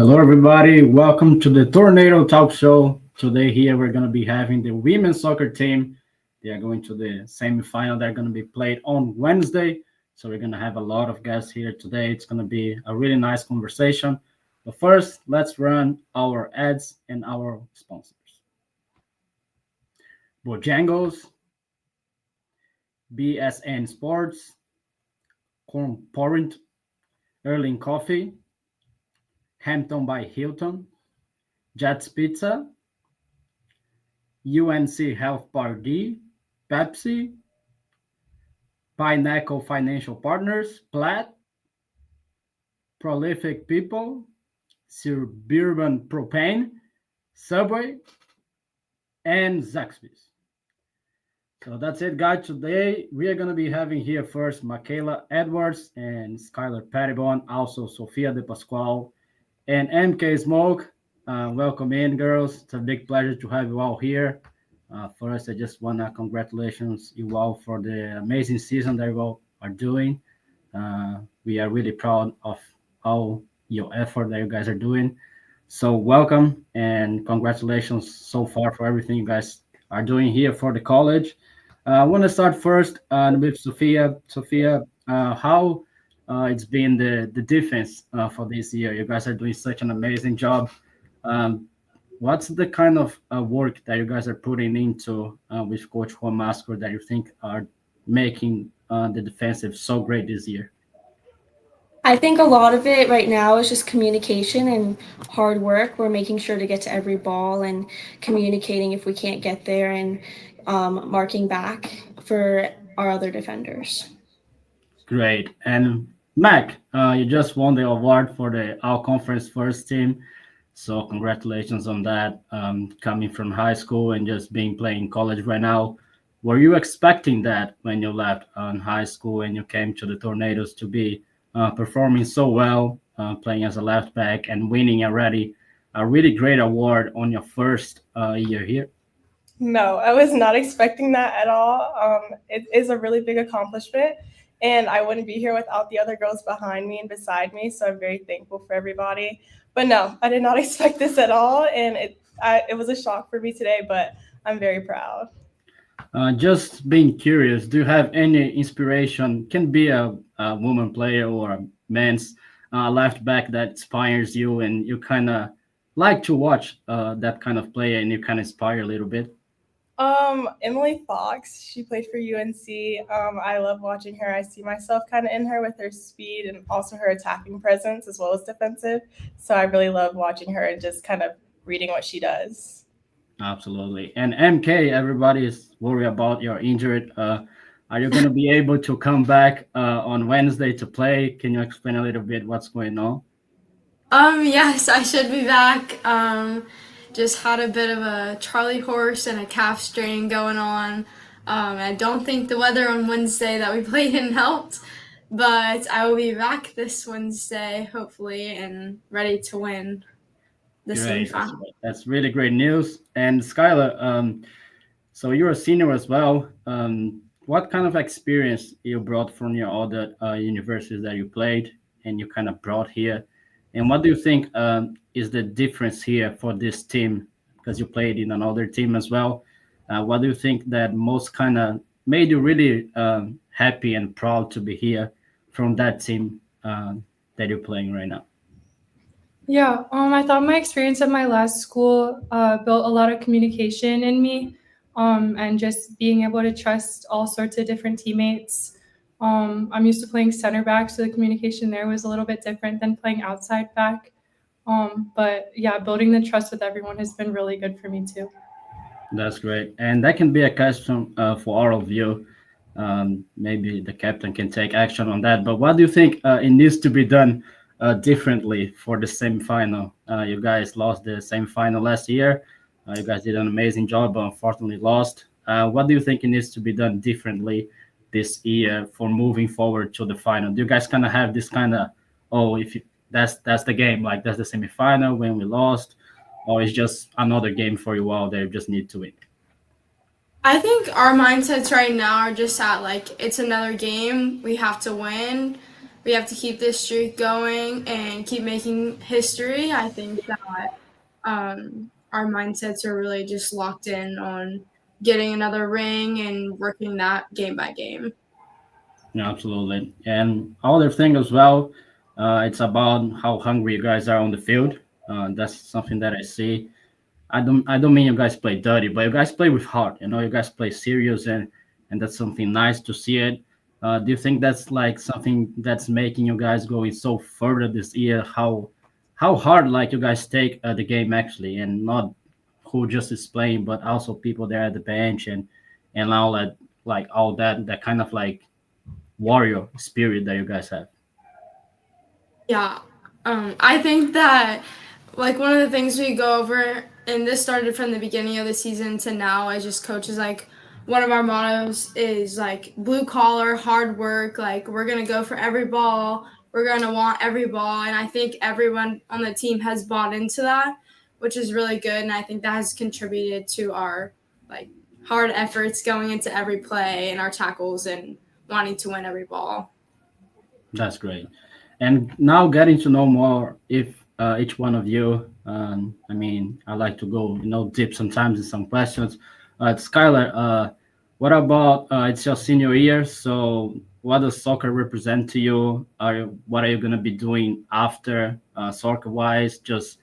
Hello, everybody. Welcome to the Tornado Talk Show. Today, here we're going to be having the women's soccer team. They are going to the semifinal. They're going to be played on Wednesday. So we're going to have a lot of guests here today. It's going to be a really nice conversation. But first, let's run our ads and our sponsors. Bojangles, BSN Sports, Corn Porrent, Erling Coffee, Hampton by Hilton, Jets Pizza, UNC Health Part D, Pepsi, Pinnacle Financial Partners, Plaid, Prolific People, Suburban Propane, Subway, and Zaxby's. So that's it, guys. Today we are going to be having here first Michaela Edwards and Skylar Pettibon, also Sofia De Pasquale and MK Smoke. Welcome in, girls. It's a big pleasure to have you all here. First, I just want to congratulations you all for the amazing season that you all are doing. We are really proud of all your effort that you guys are doing. So welcome and congratulations so far for everything you guys are doing here for the college. I want to start first with Sophia. Sophia, how it's been the defense for this year? You guys are doing such an amazing job. Um, what's the kind of work that you guys are putting into with Coach Juan Mascor that you think are making the defensive so great this year? I think a lot of it right now is just communication and hard work. We're making sure to get to every ball and communicating if we can't get there and marking back for our other defenders. Great. And Mac, you just won the award for the All Conference First Team. So congratulations on that. Coming from high school and just being playing college right now. Were you expecting that when you left on high school and you came to the Tornadoes to be performing so well, playing as a left back and winning already a really great award on your first year here? No, I was not expecting that at all. It is a really big accomplishment, and I wouldn't be here without the other girls behind me and beside me. So I'm very thankful for everybody. But no, I did not expect this at all, and it was a shock for me today. But I'm very proud. Just being curious, do you have any inspiration? Can be a woman player or a man's left back that inspires you, and you kind of like to watch that kind of player, and you kind of inspire a little bit. Emily Fox, she played for UNC. I love watching her. I see myself kind of in her with her speed and also her attacking presence as well as defensive. So I really love watching her and just kind of reading what she does. Absolutely. And MK, everybody is worried about your injured. Are you going to be able to come back on Wednesday to play? Can you explain a little bit what's going on? Yes, I should be back. Just had a bit of a Charlie horse and a calf strain going on. I don't think the weather on Wednesday that we played in helped, but I will be back this Wednesday, hopefully, and ready to win the Great. semifinal. That's really great news. And Skylar, so you're a senior as well. What kind of experience you brought from your other universities that you played and you kind of brought here? And what do you think is the difference here for this team? Because you played in another team as well. What do you think that most kind of made you really happy and proud to be here from that team that you're playing right now? Yeah, I thought my experience at my last school built a lot of communication in me, and just being able to trust all sorts of different teammates. I'm used to playing center back, so the communication there was a little bit different than playing outside back. But yeah, building the trust with everyone has been really good for me too. That's great. And that can be a question for all of you. Maybe the captain can take action on that. But what do you think it needs to be done differently for the semifinal? You guys lost the semifinal last year. You guys did an amazing job, but unfortunately lost. What do you think it needs to be done differently this year for moving forward to the final? Do you guys kind of have this kind of, oh, if you, that's the game, like that's the semifinal when we lost, or it's just another game for you all that you just need to win? I think our mindsets right now are just at like it's another game, we have to win. we have to keep this streak going and keep making history. I think that our mindsets are really just locked in on getting another ring and working that game by game. Yeah, absolutely. And other thing as well, it's about how hungry you guys are on the field. That's something that I see. I don't mean you guys play dirty, but you guys play with heart. You know, you guys play serious, and that's something nice to see it. Do you think that's like something that's making you guys going so further this year? How hard like you guys take the game actually, and not who just is playing, but also people there at the bench and all that, like all that kind of like warrior spirit that you guys have. Yeah, I think that like one of the things we go over, and this started from the beginning of the season to now as just coaches, like one of our mottos is like blue collar, hard work. Like we're gonna go for every ball, we're gonna want every ball, and I think everyone on the team has bought into that, which is really good, and I think that has contributed to our like hard efforts going into every play and our tackles and wanting to win every ball. That's great. And now getting to know more if each one of you. I mean, I like to go, deep sometimes in some questions. Skylar, what about it's your senior year? So, what does soccer represent to you? What are you gonna be doing after soccer wise? Just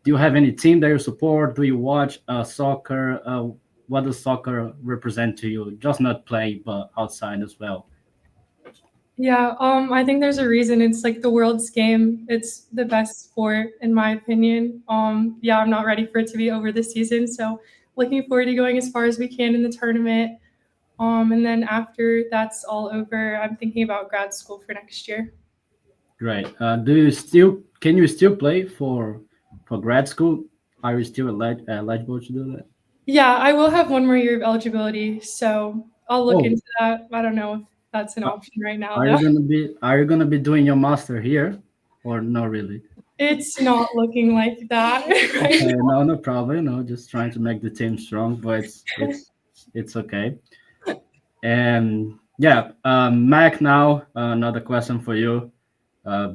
do you have any team that you support? Do you watch soccer? What does soccer represent to you? Just not play, but outside as well. Yeah, I think there's a reason it's like the world's game. It's the best sport in my opinion. Yeah, I'm not ready for it to be over this season, so looking forward to going as far as we can in the tournament. And then after that's all over, I'm thinking about grad school for next year. Great. Can you still play for grad school? Are you still eligible to do that? Yeah, I will have one more year of eligibility, so I'll look Oh, into that. I don't know if that's an uh, option right now, are though. you gonna be doing your master here, or not really? It's not looking like that right Okay, now. no, no problem. No, just trying to make the team strong, but it's okay. And yeah, Mac. Now another question for you. Uh,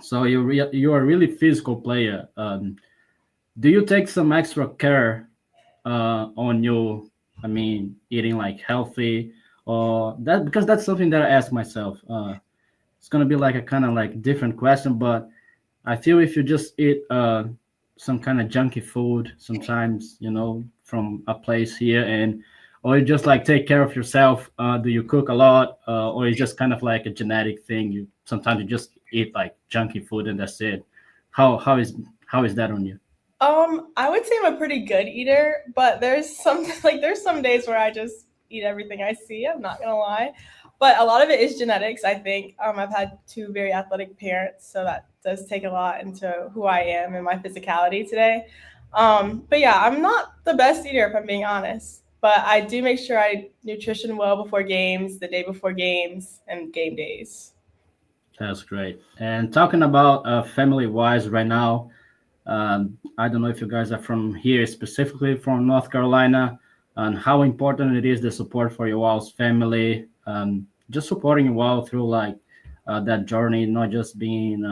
so you're a really physical player. Do you take some extra care on you? I mean, eating like healthy, or that because that's something that I ask myself. It's gonna be like a kind of like different question, but I feel if you just eat some kind of junky food sometimes, from a place here, or you just like take care of yourself. Do you cook a lot, or it's just kind of like a genetic thing? You sometimes you just eat like junky food and that's it. How is that on you? I would say I'm a pretty good eater, but there's some there's some days where I just eat everything I see. I'm not gonna lie, but a lot of it is genetics. I think I've had two very athletic parents, so that does take a lot into who I am and my physicality today. But yeah, I'm not the best eater if I'm being honest, but I do make sure I nutrition well before games, the day before games, and game days. That's great. And talking about family wise right now, I don't know if you guys are from here, specifically from North Carolina, and how important it is the support for your all's family, just supporting you all through like that journey, not just being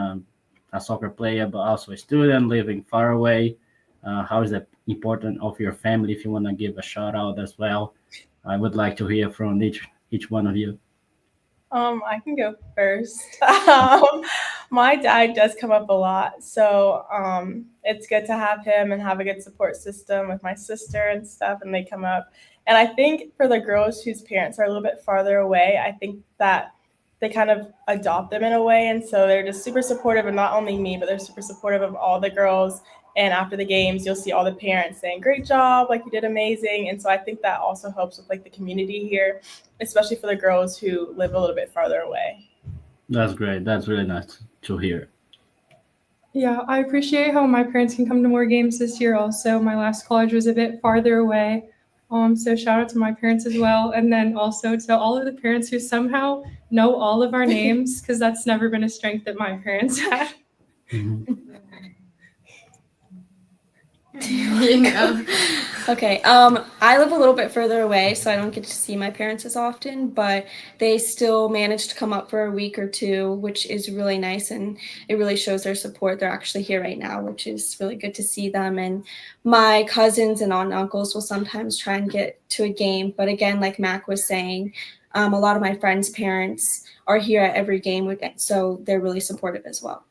a soccer player, but also a student living far away. How is that important of your family? If you want to give a shout out as well, I would like to hear from each one of you. I can go first. My dad does come up a lot, so it's good to have him and have a good support system with my sister and stuff, and they come up. And I think for the girls whose parents are a little bit farther away, I think that they kind of adopt them in a way, and so they're just super supportive of not only me, but they're super supportive of all the girls. And after the games, you'll see all the parents saying, "Great job! Like you did amazing!" And so I think that also helps with like the community here, especially for the girls who live a little bit farther away. That's great. That's really nice to hear. Yeah, I appreciate how my parents can come to more games this year also. My last college was a bit farther away. So shout out to my parents as well. And then also to all of the parents who somehow know all of our names, because that's never been a strength that my parents had. Mhm. You know. Okay. I live a little bit further away, so I don't get to see my parents as often, but they still manage to come up for a week or two, which is really nice, and it really shows their support. They're actually here right now, which is really good to see them. And my cousins and aunt and uncles will sometimes try and get to a game, but again, like Mac was saying, a lot of my friends' parents are here at every game with it, so they're really supportive as well.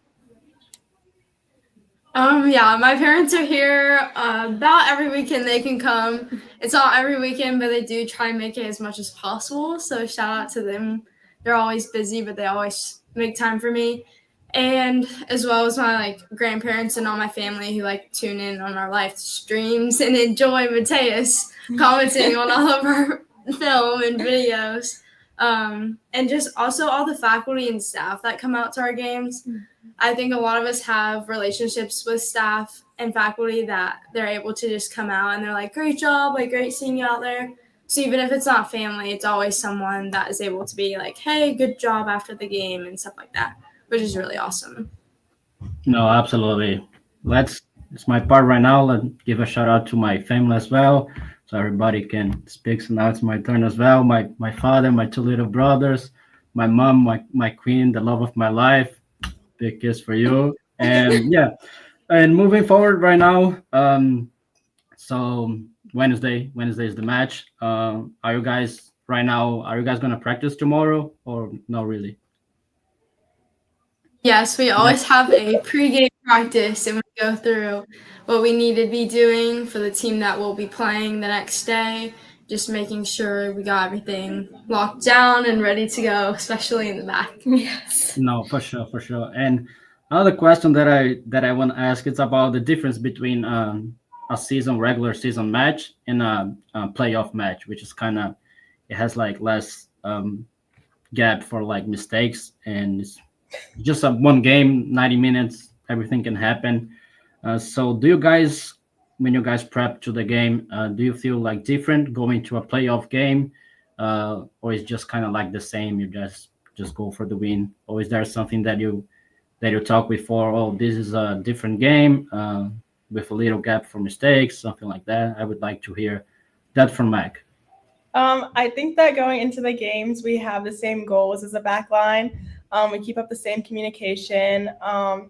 Yeah, my parents are here about every weekend they can come. It's not every weekend, but they do try and make it as much as possible. So shout out to them. They're always busy, but they always make time for me. And as well as my like grandparents and all my family who like tune in on our live streams and enjoy Mateus commenting on all of our film and videos. And just also all the faculty and staff that come out to our games. I think a lot of us have relationships with staff and faculty that they're able to just come out and they're like, great job, like great seeing you out there. So even if it's not family, it's always someone that is able to be like, hey, good job after the game and stuff like that, which is really awesome. No, absolutely. It's my part right now. Let's give a shout out to my family as well, so everybody can speak. So now it's my turn as well. My father, my two little brothers, my mom, my queen, the love of my life. Big kiss for you. And yeah, and moving forward right now. So Wednesday is the match. Are you guys right now? Are you guys gonna practice tomorrow or not really? Yes, we always have a pregame practice and we go through what we need to be doing for the team that will be playing the next day. Just making sure we got everything locked down and ready to go, especially in the back. Yes. No, for sure, for sure. And another question that I want to ask is about the difference between a regular season match and a playoff match, which is kind of it has like less gap for like mistakes, and it's just a one game, 90 minutes, everything can happen. So, do you guys, when you guys prep to the game, do you feel like different going to a playoff game, or is just kind of like the same? You just go for the win, or is there something that you talk before? Oh, this is a different game with a little gap for mistakes, something like that. I would like to hear that from Mac. I think that going into the games, we have the same goals as a back line. We keep up the same communication.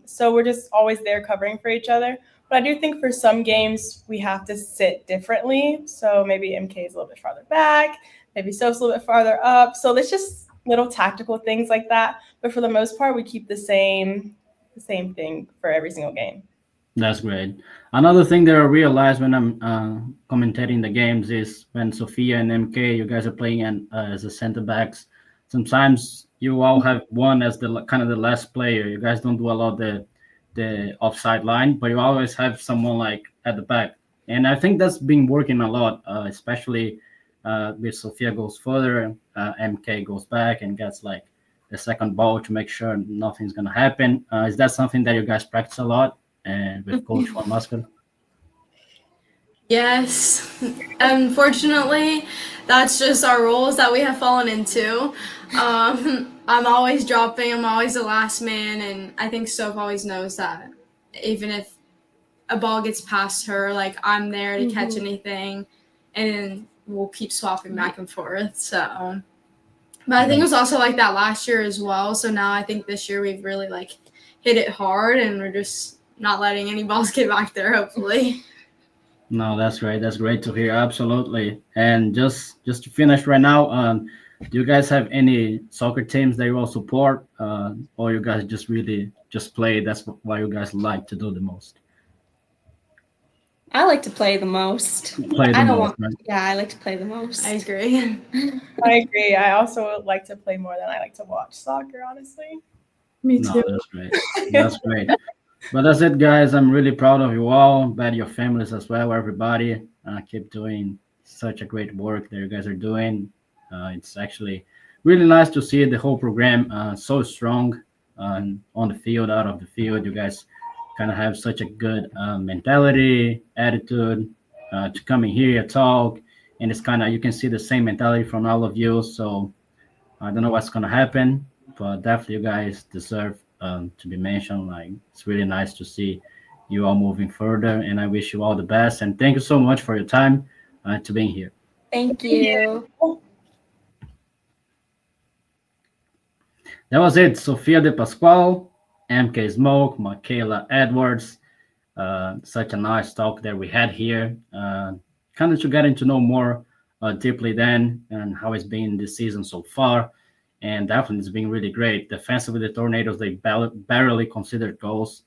So we're just always there covering for each other. But I do think for some games, we have to sit differently. So maybe MK is a little bit farther back, maybe Soph's a little bit farther up. So there's just little tactical things like that. But for the most part, we keep the same thing for every single game. That's great. Another thing that I realized when I'm commentating the games is when Sophia and MK, you guys are playing as a center backs. Sometimes you all have one as the kind of the last player. You guys don't do a lot the offside line, but you always have someone like at the back. And I think that's been working a lot, especially with Sophia goes further, MK goes back and gets like the second ball to make sure nothing's gonna happen. Is that something that you guys practice a lot? And with Coach Juan Muscat? Yes, unfortunately, that's just our roles that we have fallen into. I'm always dropping, I'm always the last man, and I think Soph always knows that even if a ball gets past her, like I'm there to catch anything, and we'll keep swapping back and forth. So, but I think it was also like that last year as well. So now I think this year we've really like hit it hard, and we're just not letting any balls get back there, hopefully. No, that's great. That's great to hear. Absolutely. And just to finish right now, do you guys have any soccer teams that you all support, or you guys just really just play? That's what you guys like to do the most. I like to play the most. Play the I don't most, want. right? Yeah, I like to play the most. I agree. I agree. I also would like to play more than I like to watch soccer, honestly. Me No, too. that's great. That's great. But that's it, guys. I'm really proud of you all, but your families as well, everybody. Keep doing such a great work that you guys are doing. It's actually really nice to see the whole program so strong on the field, out of the field. You guys kind of have such a good mentality, attitude to come in here, talk, and it's kind of you can see the same mentality from all of you. So I don't know what's gonna happen, but definitely you guys deserve to be mentioned. Like it's really nice to see you all moving further. And I wish you all the best. And thank you so much for your time to being here. Thank you. That was it. Sofia De Pasquale, MK Smoke, Michaela Edwards. Such a nice talk that we had here. Kind of to getting to know more deeply then and how it's been this season so far. And definitely it's been really great. Defensively, the Tornadoes, they barely considered goals.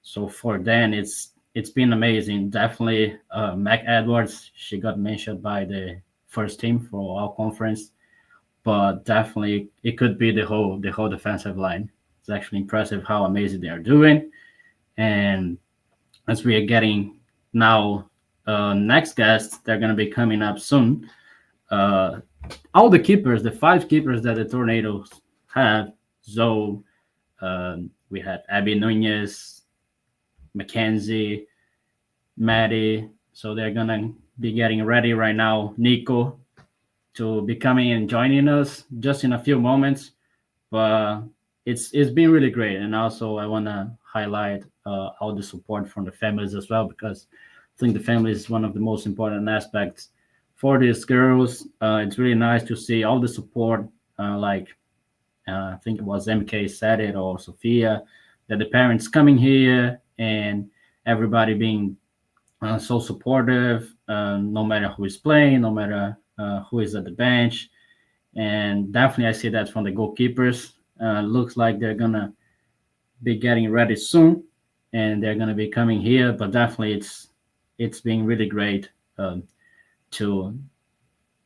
So for them, it's been amazing. Definitely Mac Edwards, she got mentioned by the first team for our conference. But definitely it could be the whole defensive line. It's actually impressive how amazing they are doing. And as we are getting now next guests, they're going to be coming up soon. All the keepers, the 5 keepers that the Tornadoes have, Zoe, we had Abby Nunez, Mackenzie, Maddie. So they're going to be getting ready right now. Nico to be coming and joining us just in a few moments. But it's been really great. And also I want to highlight all the support from the families as well, because I think the family is one of the most important aspects for these girls. It's really nice to see all the support, I think it was MK said it, or Sophia, that the parents coming here and everybody being so supportive, no matter who is playing, no matter who is at the bench. And definitely I see that from the goalkeepers. Looks like they're going to be getting ready soon and they're going to be coming here. But definitely it's been really great to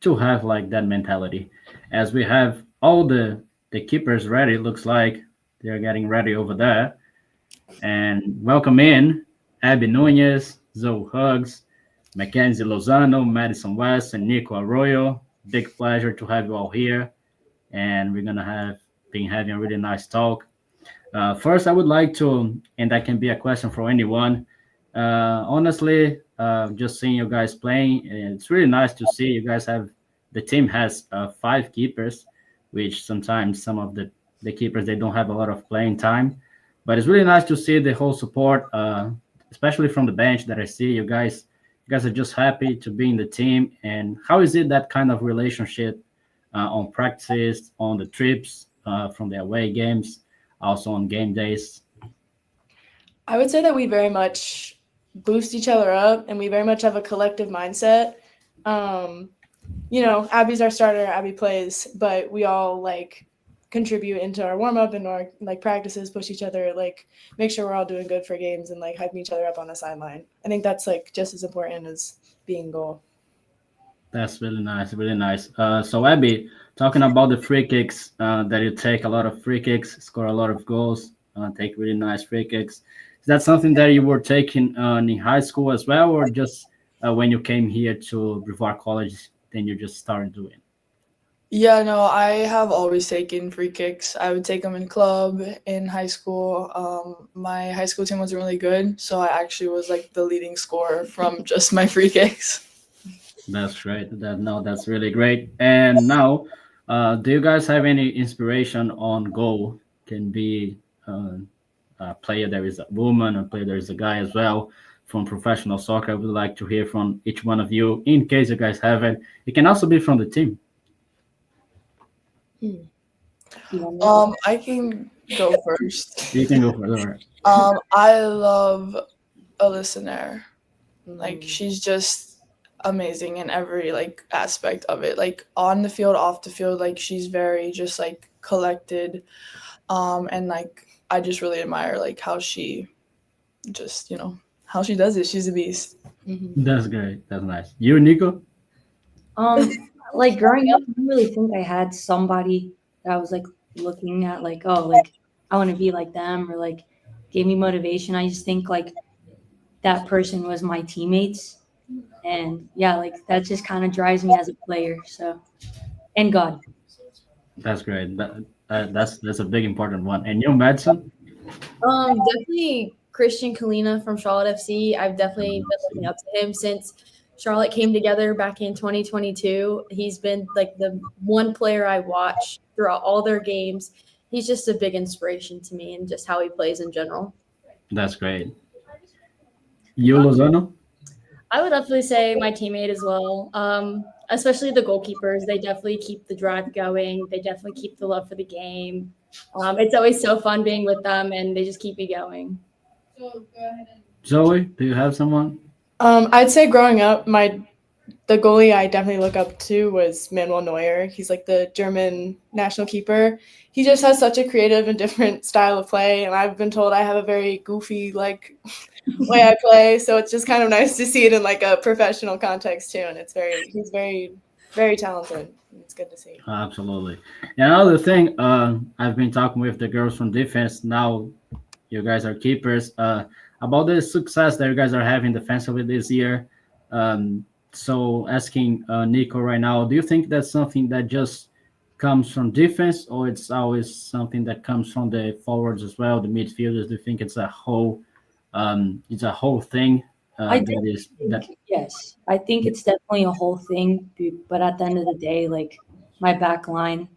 have like that mentality. As we have all the keepers ready, looks like they're getting ready over there. And welcome in Abby Nunez, Zoe Huggs, Mackenzie Lozano, Madison West, and Nico Arroyo. Big pleasure to have you all here. And we're gonna been having a really nice talk. First, I would like to, and that can be a question for anyone. Honestly, just seeing you guys playing, it's really nice to see you guys have. The team has 5 keepers, which sometimes some of the keepers they don't have a lot of playing time. But it's really nice to see the whole support, especially from the bench that I see you guys are just happy to be in the team. And how is it that kind of relationship on practices, on the trips, from the away games, also on game days? I would say that we very much boost each other up and we very much have a collective mindset. Abby's our starter, Abby plays, but we all contribute into our warm up and our practices, push each other, make sure we're all doing good for games and hyping each other up on the sideline. I think that's just as important as being goal. That's really nice, really nice. So Abby, talking about the free kicks, that you take a lot of free kicks, score a lot of goals, take really nice free kicks. Is that something that you were taking in high school as well, or just when you came here to Brevard College, then you just started doing? Yeah, no, I have always taken free kicks. I would take them in club, in high school. My high school team wasn't really good, so I actually was the leading scorer from just my free kicks. That's great. That's really great. And now, do you guys have any inspiration on goal? Can be a player there is a woman, a player there is a guy as well from professional soccer. I would like to hear from each one of you. In case you guys have it, it can also be from the team. I can go first. You can go for it. I love Alyssa Nair. She's just amazing in every aspect of it. On the field, off the field, she's very just collected. And I just really admire how she just, how she does it. She's a beast. That's great. That's nice. You, Nico? Growing up, I didn't really think I had somebody that I was looking at I want to be like them, or gave me motivation. I just think that person was my teammates, and that just kind of drives me as a player. So, and God. That's great. That's a big important one. And you, Madison? Definitely Christian Kalina from Charlotte FC. I've definitely been looking up to him since Charlotte came together back in 2022. He's been the one player I watch throughout all their games. He's just a big inspiration to me and just how he plays in general. That's great. You, Lozano? I would definitely say my teammate as well. Especially the goalkeepers, they definitely keep the drive going. They definitely keep the love for the game. It's always so fun being with them, and they just keep me going. Zoe, do you have someone? I'd say growing up, the goalie I definitely look up to was Manuel Neuer. He's like the German national keeper. He just has such a creative and different style of play, and I've been told I have a very goofy like way I play. So it's just kind of nice to see it in like a professional context too. And he's very, very talented. It's good to see. Absolutely. And another thing, I've been talking with the girls from defense. Now, you guys are keepers. About the success that you guys are having defensively this year. So asking Nico right now, do you think that's something that just comes from defense, or it's always something that comes from the forwards as well, the midfielders? Do you think it's a whole thing? That is that. Yes, I think it's definitely a whole thing. But at the end of the day, like my back line,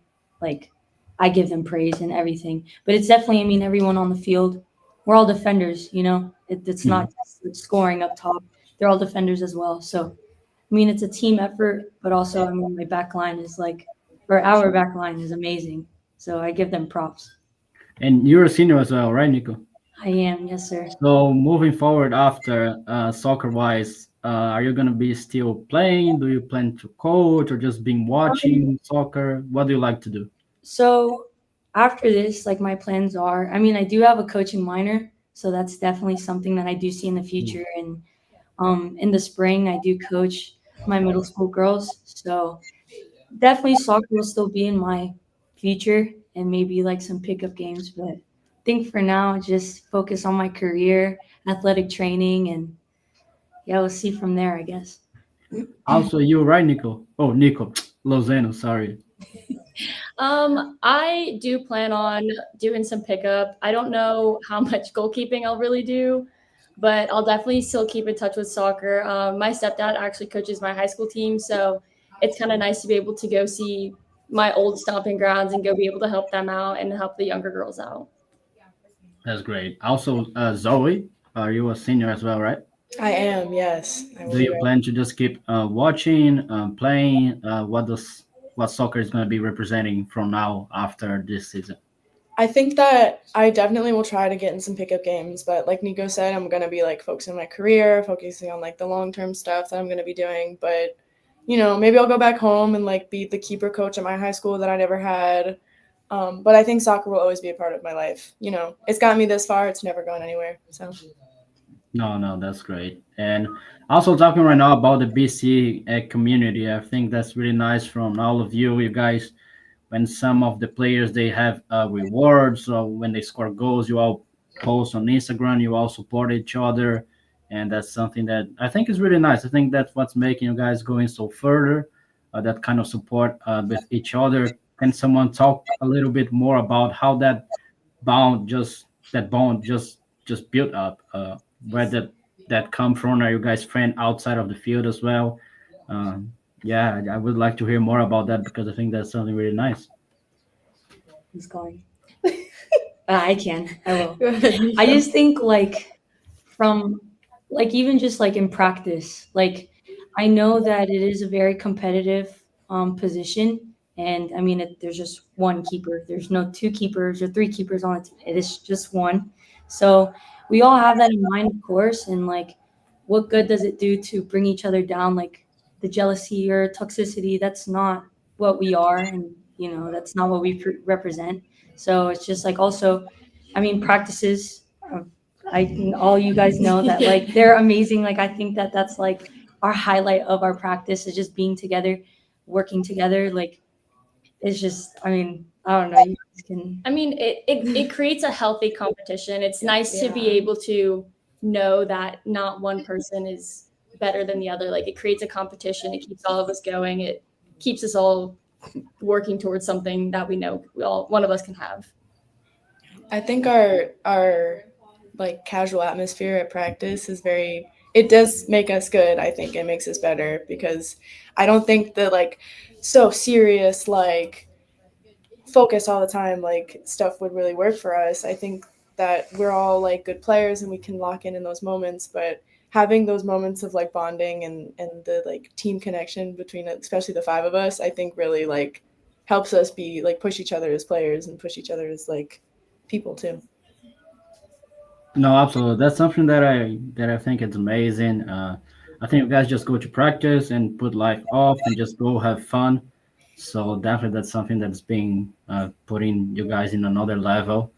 like I give them praise and everything. But it's definitely, I mean, everyone on the field, we're all defenders, you know. It's not just scoring up top. They're all defenders as well. So, I mean, it's a team effort, but also, I mean, my back line is like, or our back line is amazing. So I give them props. And you're a senior as well, right, Nico? I am, yes, sir. So moving forward after soccer-wise, are you gonna be still playing? Do you plan to coach or just been watching soccer? What do you like to do? So after this, like my plans are, I mean, I do have a coaching minor, so that's definitely something that I do see in the future. And in the spring, I do coach my middle school girls. So definitely soccer will still be in my future and maybe like some pickup games. But I think for now, just focus on my career, athletic training, and yeah, we'll see from there, I guess. Also, you, right, Nico? Oh, Nico, Lozano, sorry. I do plan on doing some pickup. I don't know how much goalkeeping I'll really do, but I'll definitely still keep in touch with soccer. My stepdad actually coaches my high school team, so it's kind of nice to be able to go see my old stomping grounds and go be able to help them out and help the younger girls out. That's great. Also, Zoe, are you a senior as well, right? I am, yes. Do you plan to just keep watching, playing? What soccer is going to be representing from now after this season? I think that I definitely will try to get in some pickup games, but like Nico said, I'm going to be like focusing on my career, focusing on like the long-term stuff that I'm going to be doing. But, you know, maybe I'll go back home and like be the keeper coach at my high school that I never had. But I think soccer will always be a part of my life. You know, it's gotten me this far. It's never going anywhere. So. No, that's great. And also talking right now about the BC community, I think that's really nice from all of you. You guys, when some of the players, they have rewards, or when they score goals, you all post on Instagram, you all support each other. And that's something that I think is really nice. I think that's what's making you guys going so further, that kind of support with each other. Can someone talk a little bit more about how that bond just built up? Where that come from? Are you guys friends outside of the field as well? Yeah, I would like to hear more about that because I think that's something really nice. Who's going? I can. I will. I just think like from like even just like in practice, like I know that it is a very competitive position. And I mean, there's just one keeper. There's no two keepers or three keepers on it. It is just one. So we all have that in mind, of course. And like, what good does it do to bring each other down? Like the jealousy or toxicity, that's not what we are. And, you know, that's not what we represent. So it's just like also, I mean, practices, all you guys know that like they're amazing. Like, I think that that's like our highlight of our practice is just being together, working together. Like, it's just, I mean, I don't know. You guys can. I mean, it creates a healthy competition. It's nice to be able to know that not one person is better than the other. Like it creates a competition. It keeps all of us going. It keeps us all working towards something that we know one of us can have. I think our like casual atmosphere at practice is it does make us good. I think it makes us better because I don't think that like so serious, like focus all the time, like stuff would really work for us. I think that we're all like good players and we can lock in those moments, but having those moments of like bonding and the like team connection between especially the five of us, I think really like helps us be like push each other as players and push each other as like people too. No, absolutely. That's something that I think is amazing. I think you guys just go to practice and put life off and just go have fun. So definitely that's something that's being putting you guys in another level.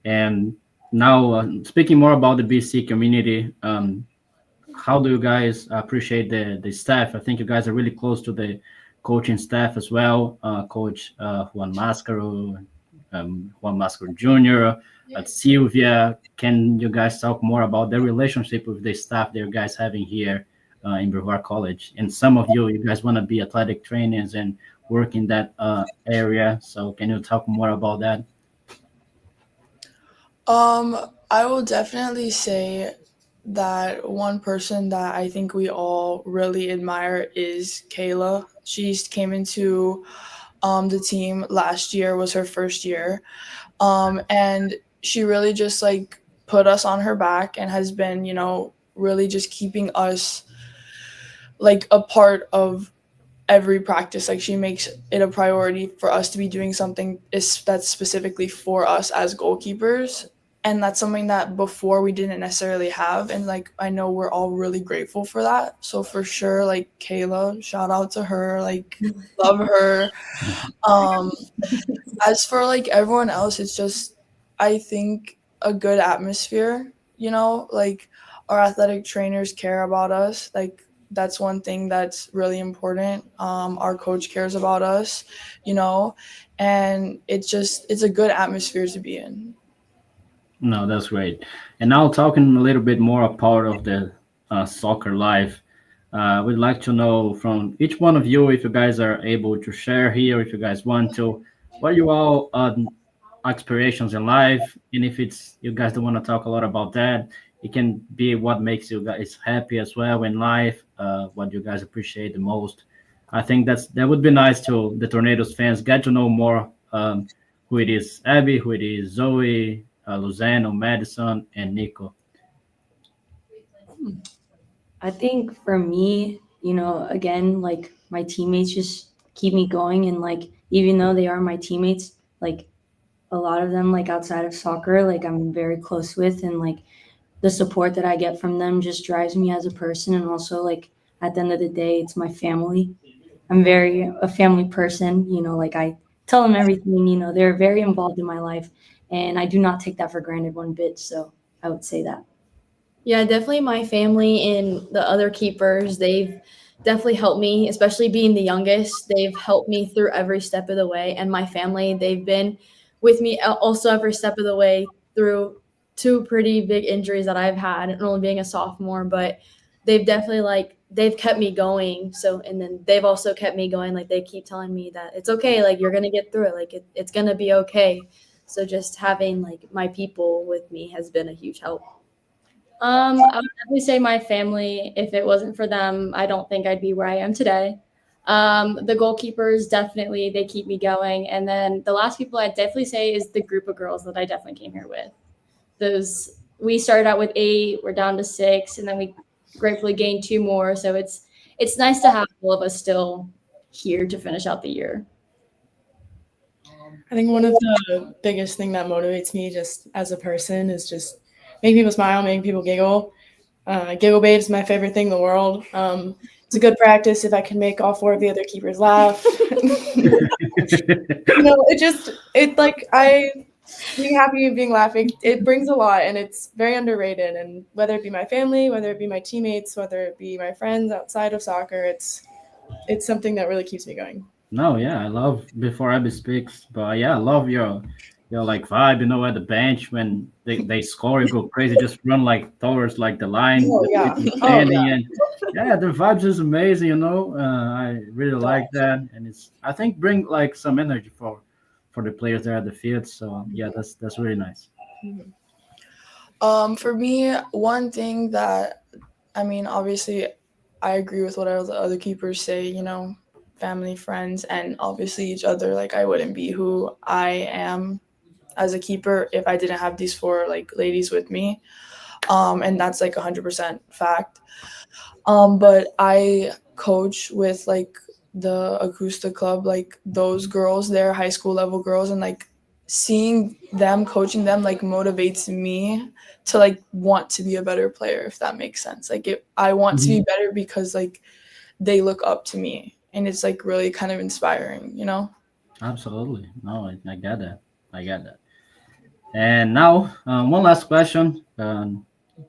And now speaking more about the BC community, how do you guys appreciate the staff? I think you guys are really close to the coaching staff as well. Coach Juan Mascaro Jr., at Sylvia. Can you guys talk more about the relationship with the staff that you guys having here in Brevard College? And some of you guys want to be athletic trainers and work in that area. So can you talk more about that? I will definitely say that one person that I think we all really admire is Kayla. She came into the team last year, was her first year. And she really just like put us on her back and has been, really just keeping us like a part of every practice. Like she makes it a priority for us to be doing something that's specifically for us as goalkeepers. And that's something that before we didn't necessarily have. And like, I know we're all really grateful for that. So for sure, like Kayla, shout out to her, like love her. As for like everyone else, it's just, I think a good atmosphere, like our athletic trainers care about us. Like that's one thing that's really important. Our coach cares about us, and it's a good atmosphere to be in. No, that's great. And now talking a little bit more a part of the soccer life, we'd like to know from each one of you, if you guys are able to share here, if you guys want to, what you all aspirations in life, and if it's you guys don't want to talk a lot about that, it can be what makes you guys happy as well in life, what you guys appreciate the most. I think that would be nice to the Tornadoes fans get to know more who it is Abby, who it is Zoe, Luzano, Madison, and Nico. I think for me, again, like my teammates just keep me going. And like, even though they are my teammates, like a lot of them, like outside of soccer, like I'm very close with, and like the support that I get from them just drives me as a person. And also like at the end of the day, it's my family. I'm very a family person, like I tell them everything, they're very involved in my life. And I do not take that for granted one bit. So I would say that. Yeah, definitely my family and the other keepers, they've definitely helped me, especially being the youngest. They've helped me through every step of the way. And my family, they've been with me also every step of the way through two pretty big injuries that I've had, and only being a sophomore, but they've definitely they've kept me going. So, and then they've also kept me going. Like they keep telling me that it's okay. Like you're going to get through it. Like it's going to be okay. So just having like my people with me has been a huge help. I would definitely say my family. If it wasn't for them, I don't think I'd be where I am today. The goalkeepers, definitely, they keep me going. And then the last people I'd definitely say is the group of girls that I definitely came here with. We started out with 8, we're down to 6, and then we gratefully gained 2 more. So it's nice to have all of us still here to finish out the year. I think one of the biggest thing that motivates me just as a person is just making people smile, making people giggle. Giggle bait is my favorite thing in the world. It's a good practice if I can make all 4 of the other keepers laugh. Being happy and being laughing, it brings a lot, and it's very underrated. And whether it be my family, whether it be my teammates, whether it be my friends outside of soccer, it's something that really keeps me going. No, yeah, I love before Abby speaks, but yeah, I love your like vibe, at the bench when they score, you go crazy, just run like towards like the line, and yeah, the vibes is amazing, I really like that, and I think bring like some energy for the players there at the field. So yeah, that's really nice. For me, one thing that, obviously I agree with what all the other keepers say, family, friends, and obviously each other. Like I wouldn't be who I am as a keeper if I didn't have these 4 like ladies with me. And that's like 100% fact. But I coach with like the Acoustic Club, like those girls, they're high school level girls, and like seeing them coaching them like motivates me to like want to be a better player, if that makes sense. Like I want to be better because like they look up to me, and it's like really kind of inspiring, you know? Absolutely. No, I get that. I get that. And now, one last question.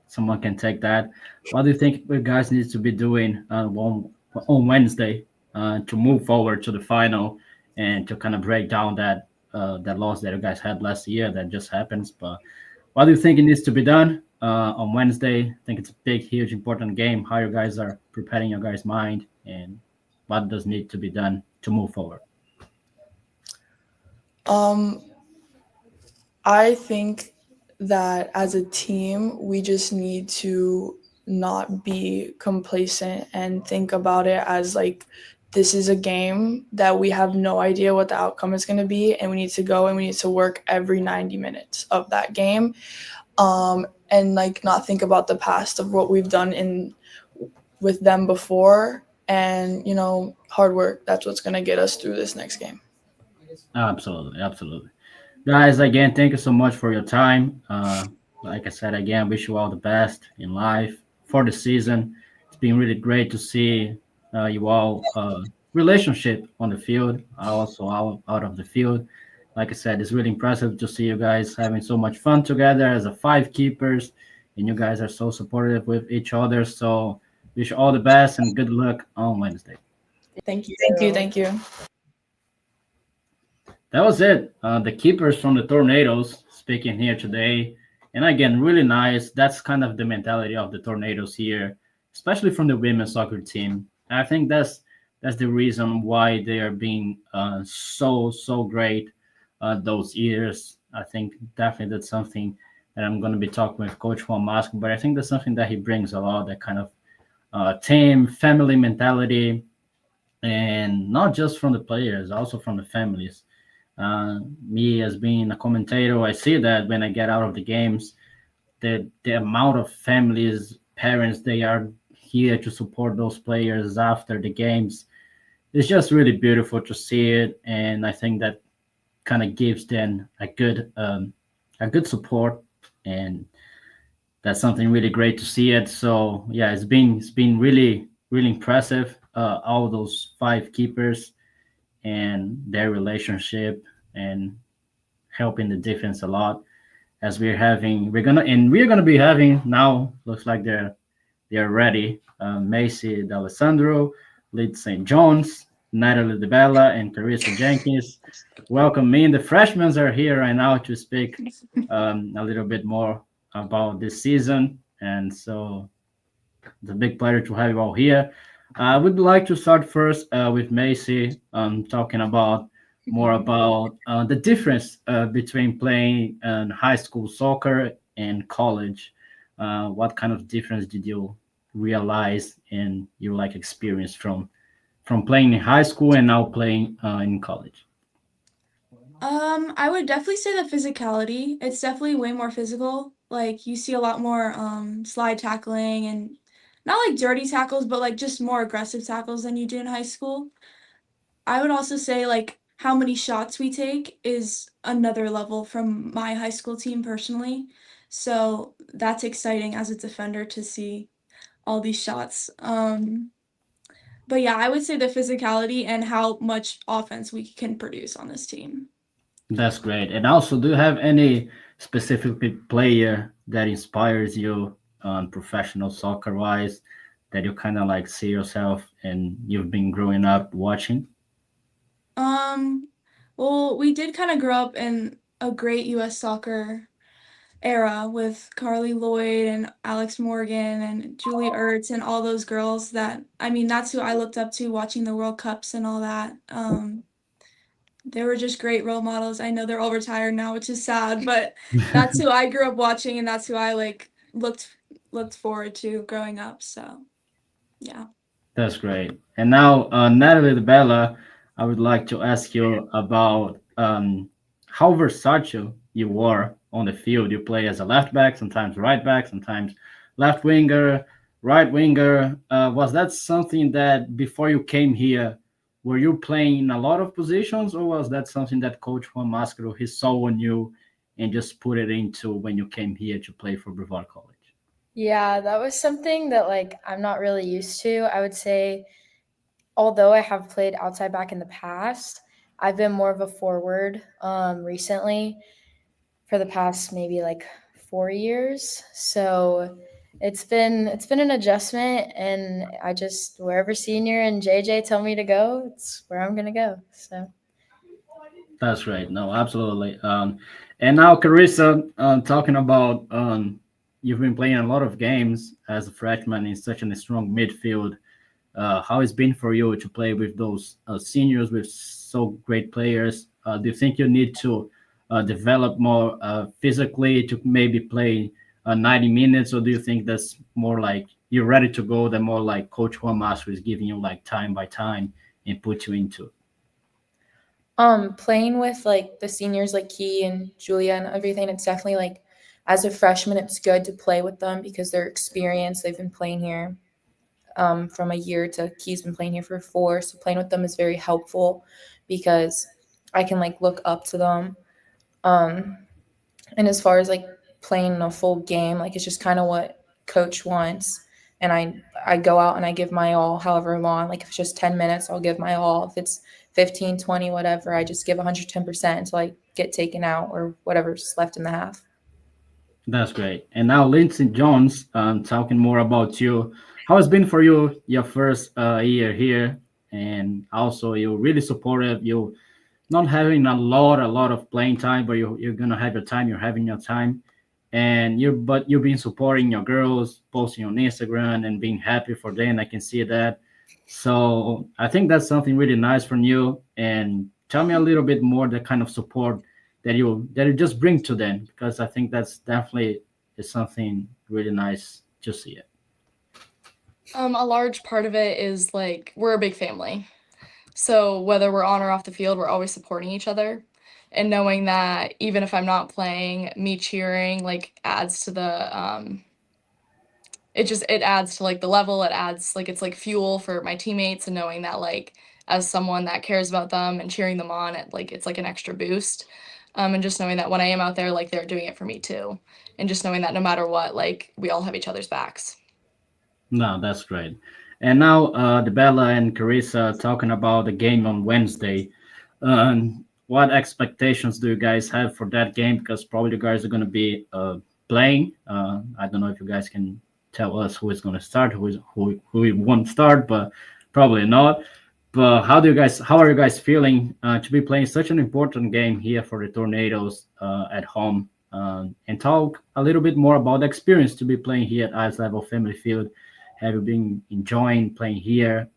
Someone can take that. What do you think you guys need to be doing on Wednesday to move forward to the final and to kind of break down that loss that you guys had last year that just happens? But what do you think it needs to be done on Wednesday? I think it's a big, huge, important game. How you guys are preparing your guys' mind, and what does need to be done to move forward? I think that as a team, we just need to not be complacent and think about it as like this is a game that we have no idea what the outcome is going to be, and we need to go and we need to work every 90 minutes of that game, and like not think about the past of what we've done with them before, and you know, hard work. That's what's going to get us through this next game. Absolutely, absolutely. Guys, again, thank you so much for your time. Like I said, again, wish you all the best in life for the season. It's been really great to see you all relationship on the field, also out of the field. Like I said, it's really impressive to see you guys having so much fun together as a five keepers, and you guys are so supportive with each other. So wish you all the best and good luck on Wednesday. Thank you. Thank you. That was it. The keepers from the Tornadoes speaking here today. And again, really nice. That's kind of the mentality of the Tornadoes here, especially from the women's soccer team. And I think that's the reason why they are being so great those years. I think definitely that's something that I'm going to be talking with Coach Juan Masco, but I think that's something that he brings a lot, that kind of team, family mentality, and not just from the players, also from the families. Me as being a commentator, I see that when I get out of the games, the amount of families, parents, they are here to support those players after the games. It's just really beautiful to see it, and I think that kind of gives them a good support, and that's something really great to see it. So yeah, it's been really impressive. All those five keepers and their relationship and helping the defense a lot, as we're gonna be having now, looks like they're ready. Macy D'Alessandro, Lid St. John's, Natalie DeBella, and Teresa Jenkins. Welcome. Me and the freshmen are here right now to speak a little bit more about this season, and so it's a big pleasure to have you all here. I would like to start first with Macy, talking more about the difference between playing high school soccer and college. What kind of difference did you realize in your experience from playing in high school and now playing in college? I would definitely say the physicality. It's definitely way more physical. Like you see a lot more slide tackling and not like dirty tackles, but like just more aggressive tackles than you do in high school. I would also say like how many shots we take is another level from my high school team personally. So that's exciting as a defender to see all these shots. But yeah, I would say the physicality and how much offense we can produce on this team. That's great. And also, do you have any specific player that inspires you professional soccer wise, that you kind of see yourself and you've been growing up watching? Well, we did kind of grow up in a great US soccer era with Carly Lloyd and Alex Morgan and Julie Ertz and all those girls that's who I looked up to watching the World Cups and all that. They were just great role models. I know they're all retired now, which is sad, but that's who I grew up watching, and that's who I looked forward to growing up. So, yeah. That's great. And now, Natalie DeBella, I would like to ask you about how versatile you are on the field. You play as a left back, sometimes right back, sometimes left winger, right winger. Was that something that before you came here, were you playing in a lot of positions, or was that something that Coach Juan Mascaro he saw on you and just put it into when you came here to play for Brevard College? Yeah, that was something that like I'm not really used to. I would say, although I have played outside back in the past, I've been more of a forward recently for the past maybe like 4 years. So it's been an adjustment, and I just wherever Senior and JJ tell me to go, it's where I'm gonna go. So That's right. No, absolutely. And now, Carissa, talking about you've been playing a lot of games as a freshman in such a strong midfield. How it's been for you to play with those seniors, with so great players? Do you think you need to develop more physically to maybe play 90 minutes, or do you think that's more like you're ready to go? That more like Coach Juan Mastro is giving you like time by time and put you into? Playing with like the seniors like Key and Julia and everything, it's definitely like as a freshman, it's good to play with them because they're experienced. They've been playing here from a year to Key's been playing here for 4. So playing with them is very helpful because I can like look up to them. And as far as like playing a full game, like it's just kind of what coach wants. And I go out and I give my all however long. Like if it's just 10 minutes, I'll give my all. If it's 15, 20, whatever, I just give 110% until I get taken out or whatever's left in the half. That's great. And now, Lindsey Jones, talking more about you. How has been for you your first year here, and also you're really supportive. You not having a lot of playing time, but you're gonna have your time. You're having your time, and you've been supporting your girls, posting on Instagram and being happy for them. I can see that. So I think that's something really nice from you. And tell me a little bit more the kind of support that you just bring to them, because I think that's definitely is something really nice to see it. A large part of it is like we're a big family. So whether we're on or off the field, we're always supporting each other. And knowing that even if I'm not playing, me cheering like adds to the it adds to like the level, it adds like it's like fuel for my teammates, and knowing that like as someone that cares about them and cheering them on, it's like an extra boost. And just knowing that when I am out there, like they're doing it for me too. And just knowing that no matter what, like we all have each other's backs. No, that's great. And now, DeBella and Carissa talking about the game on Wednesday. What expectations do you guys have for that game? Because probably you guys are going to be playing. I don't know if you guys can tell us who is going to start, who won't start, but probably not. But how are you guys feeling to be playing such an important game here for the Tornadoes at home? And talk a little bit more about the experience to be playing here at Ice Level Family Field. Have you been enjoying playing here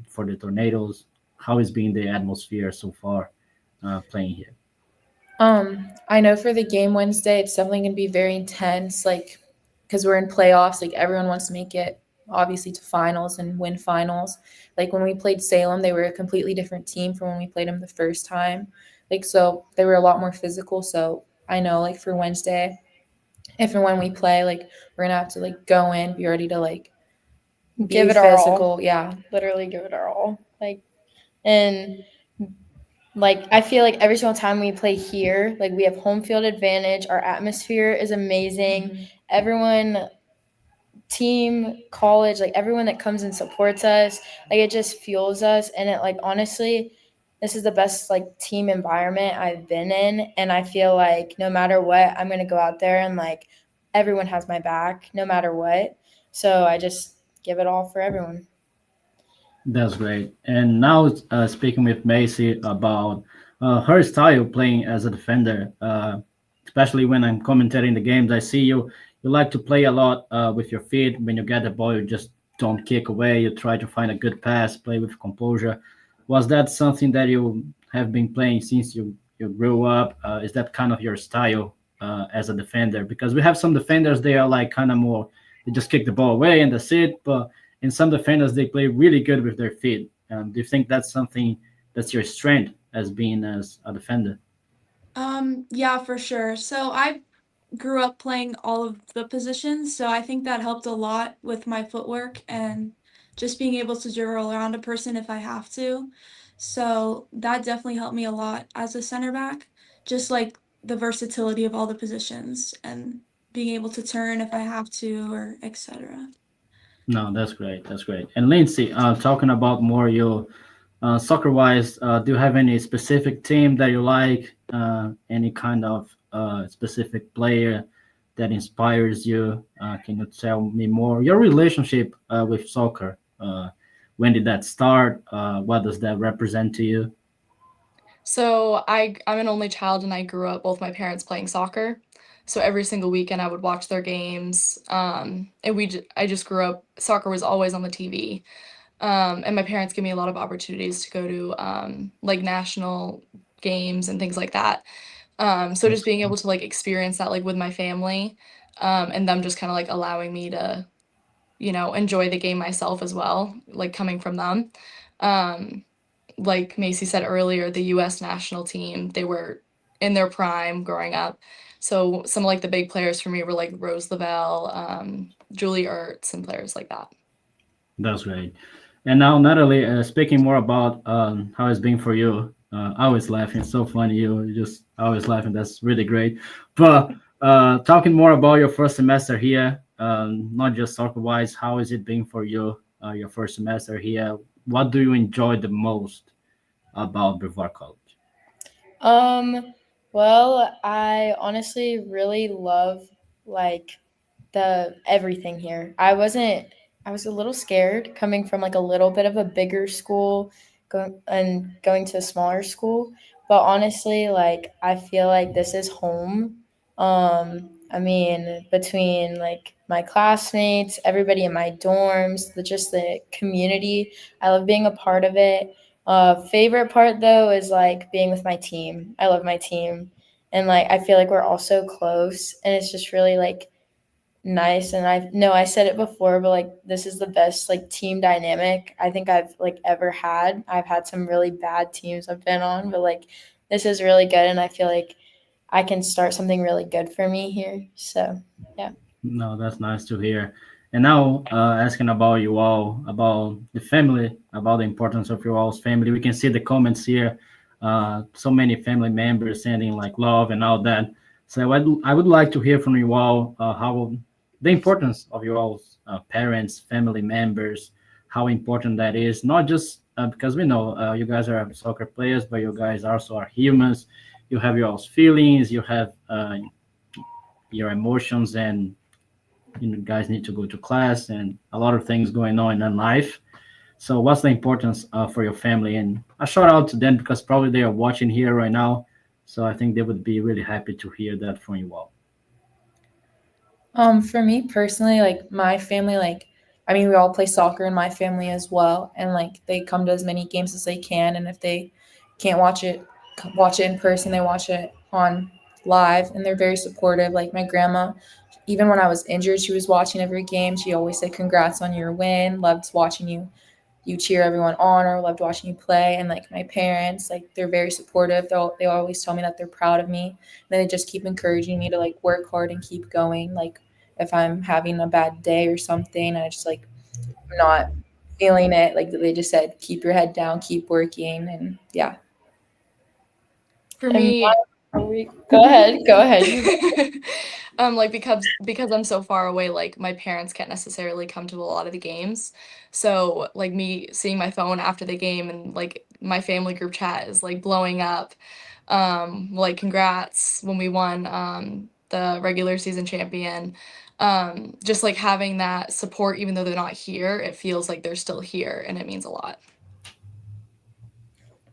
for the Tornadoes? How has been the atmosphere so far playing here? I know for the game Wednesday, it's definitely going to be very intense, like because we're in playoffs, like everyone wants to make it obviously to finals and win finals. Like when we played Salem, they were a completely different team from when we played them the first time. Like, so they were a lot more physical. So I know like for Wednesday, if and when we play, like we're going to have to like go in, be ready to like Give be it our physical. all. Yeah. Literally give it our all. And like I feel like every single time we play here, like we have home field advantage. Our atmosphere is amazing. Everyone, team, college, like everyone that comes and supports us, like it just fuels us. And it like honestly, this is the best like team environment I've been in. And I feel like no matter what, I'm gonna go out there and like everyone has my back, no matter what. So I just give it all for everyone. That's great. And now, speaking with Macy about her style playing as a defender, especially when I'm commentating the games, I see you like to play a lot with your feet. When you get the ball, you just don't kick away. You try to find a good pass, play with composure. Was that something that you have been playing since you grew up? Is that kind of your style as a defender? Because we have some defenders, they are like kind of more, they just kick the ball away and that's it. But in some defenders, they play really good with their feet. Do you think that's something that's your strength as being as a defender? Yeah, for sure. So I grew up playing all of the positions, so I think that helped a lot with my footwork and just being able to dribble around a person if I have to. So that definitely helped me a lot as a center back, just like the versatility of all the positions and being able to turn if I have to or etc. No, that's great. That's great. And Lindsay, talking about more your soccer wise, do you have any specific team that you like? Any kind of specific player that inspires you? Can you tell me more? Your relationship with soccer. When did that start? What does that represent to you? So I'm an only child and I grew up both my parents playing soccer. So every single weekend I would watch their games. And I just grew up, soccer was always on the TV. And my parents give me a lot of opportunities to go to like national games and things like that. So just being able to like experience that like with my family, and them just kind of like allowing me to, enjoy the game myself as well, like coming from them. Um, like Macy said earlier, the US national team, they were in their prime growing up. So some of like the big players for me were like Rose Lavelle, Julie Ertz, and players like that. That's great. And now, Natalie, speaking more about how it's been for you. I always laughing. It's so funny. You just always laughing. That's really great. But talking more about your first semester here, not just soccer wise, how is it been for you? Your first semester here. What do you enjoy the most about Brevard College? Well, I honestly really love like the everything here. I was a little scared coming from like a little bit of a bigger school going to a smaller school, but honestly, like I feel like this is home. I mean, between like my classmates, everybody in my dorms, just the community, I love being a part of it. Favorite part though is like being with my team. I love my team, and like I feel like we're all so close, and it's just really like nice. And I know I said it before, but like this is the best like team dynamic I think I've like ever had. I've had some really bad teams I've been on, but like this is really good, and I feel like I can start something really good for me here. So yeah. No, that's nice to hear. And now, asking about you all, about the family, about the importance of your all's family. We can see the comments here. So many family members sending like love and all that. So I would like to hear from you all how the importance of your all's parents, family members, how important that is. Not just because we know you guys are soccer players, but you guys also are humans. You have your all's feelings, you have your emotions, and guys need to go to class and a lot of things going on in life. So what's the importance for your family? And a shout out to them because probably they are watching here right now, so I think they would be really happy to hear that from you all. For me personally, like my family, like I mean, we all play soccer in my family as well, and like they come to as many games as they can, and if they can't watch it in person, they watch it on live, and they're very supportive. Like my grandma, even when I was injured, she was watching every game. She always said, "Congrats on your win. Loved watching you cheer everyone on, or loved watching you play." And like my parents, like they're very supportive. They always tell me that they're proud of me. And they just keep encouraging me to like work hard and keep going. Like if I'm having a bad day or something, I just like I'm not feeling it. Like they just said, keep your head down, keep working, and yeah. For And me, go ahead, go ahead. like because I'm so far away, like my parents can't necessarily come to a lot of the games. So like me seeing my phone after the game and like my family group chat is like blowing up. Like congrats when we won the regular season champion. Just like having that support even though they're not here, it feels like they're still here and it means a lot.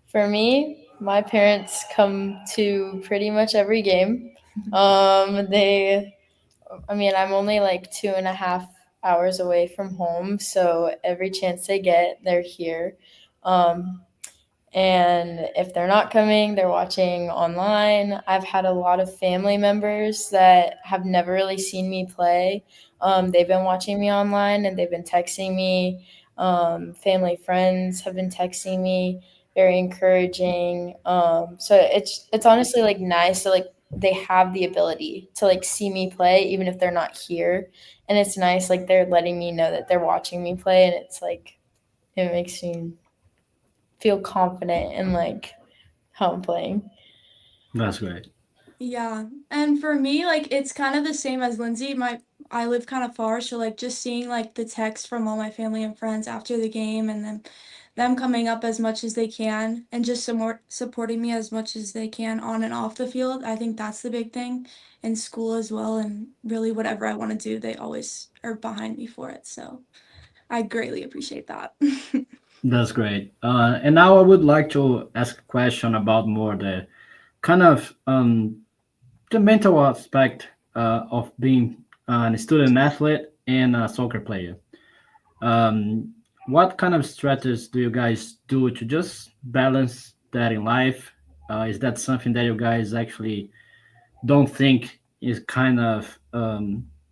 For me, my parents come to pretty much every game. I mean, I'm only like 2.5 hours away from home, so every chance they get, they're here. Um, and if they're not coming, they're watching online. I've had a lot of family members that have never really seen me play. They've been watching me online and they've been texting me. Family friends have been texting me. very encouraging. So it's honestly like nice to like they have the ability to like see me play even if they're not here, and it's nice like they're letting me know that they're watching me play, and it's like it makes me feel confident in like how I'm playing. That's great. Yeah. And for me, like it's kind of the same as Lindsay. I live kind of far, so like just seeing like the text from all my family and friends after the game and then them coming up as much as they can and just supporting me as much as they can on and off the field. I think that's the big thing in school as well, and really whatever I want to do, they always are behind me for it. So I greatly appreciate that. That's great. And now I would like to ask a question about more the kind of the mental aspect of being a student athlete and a soccer player. What kind of strategies do you guys do to just balance that in life? Is that something that you guys actually don't think is kind of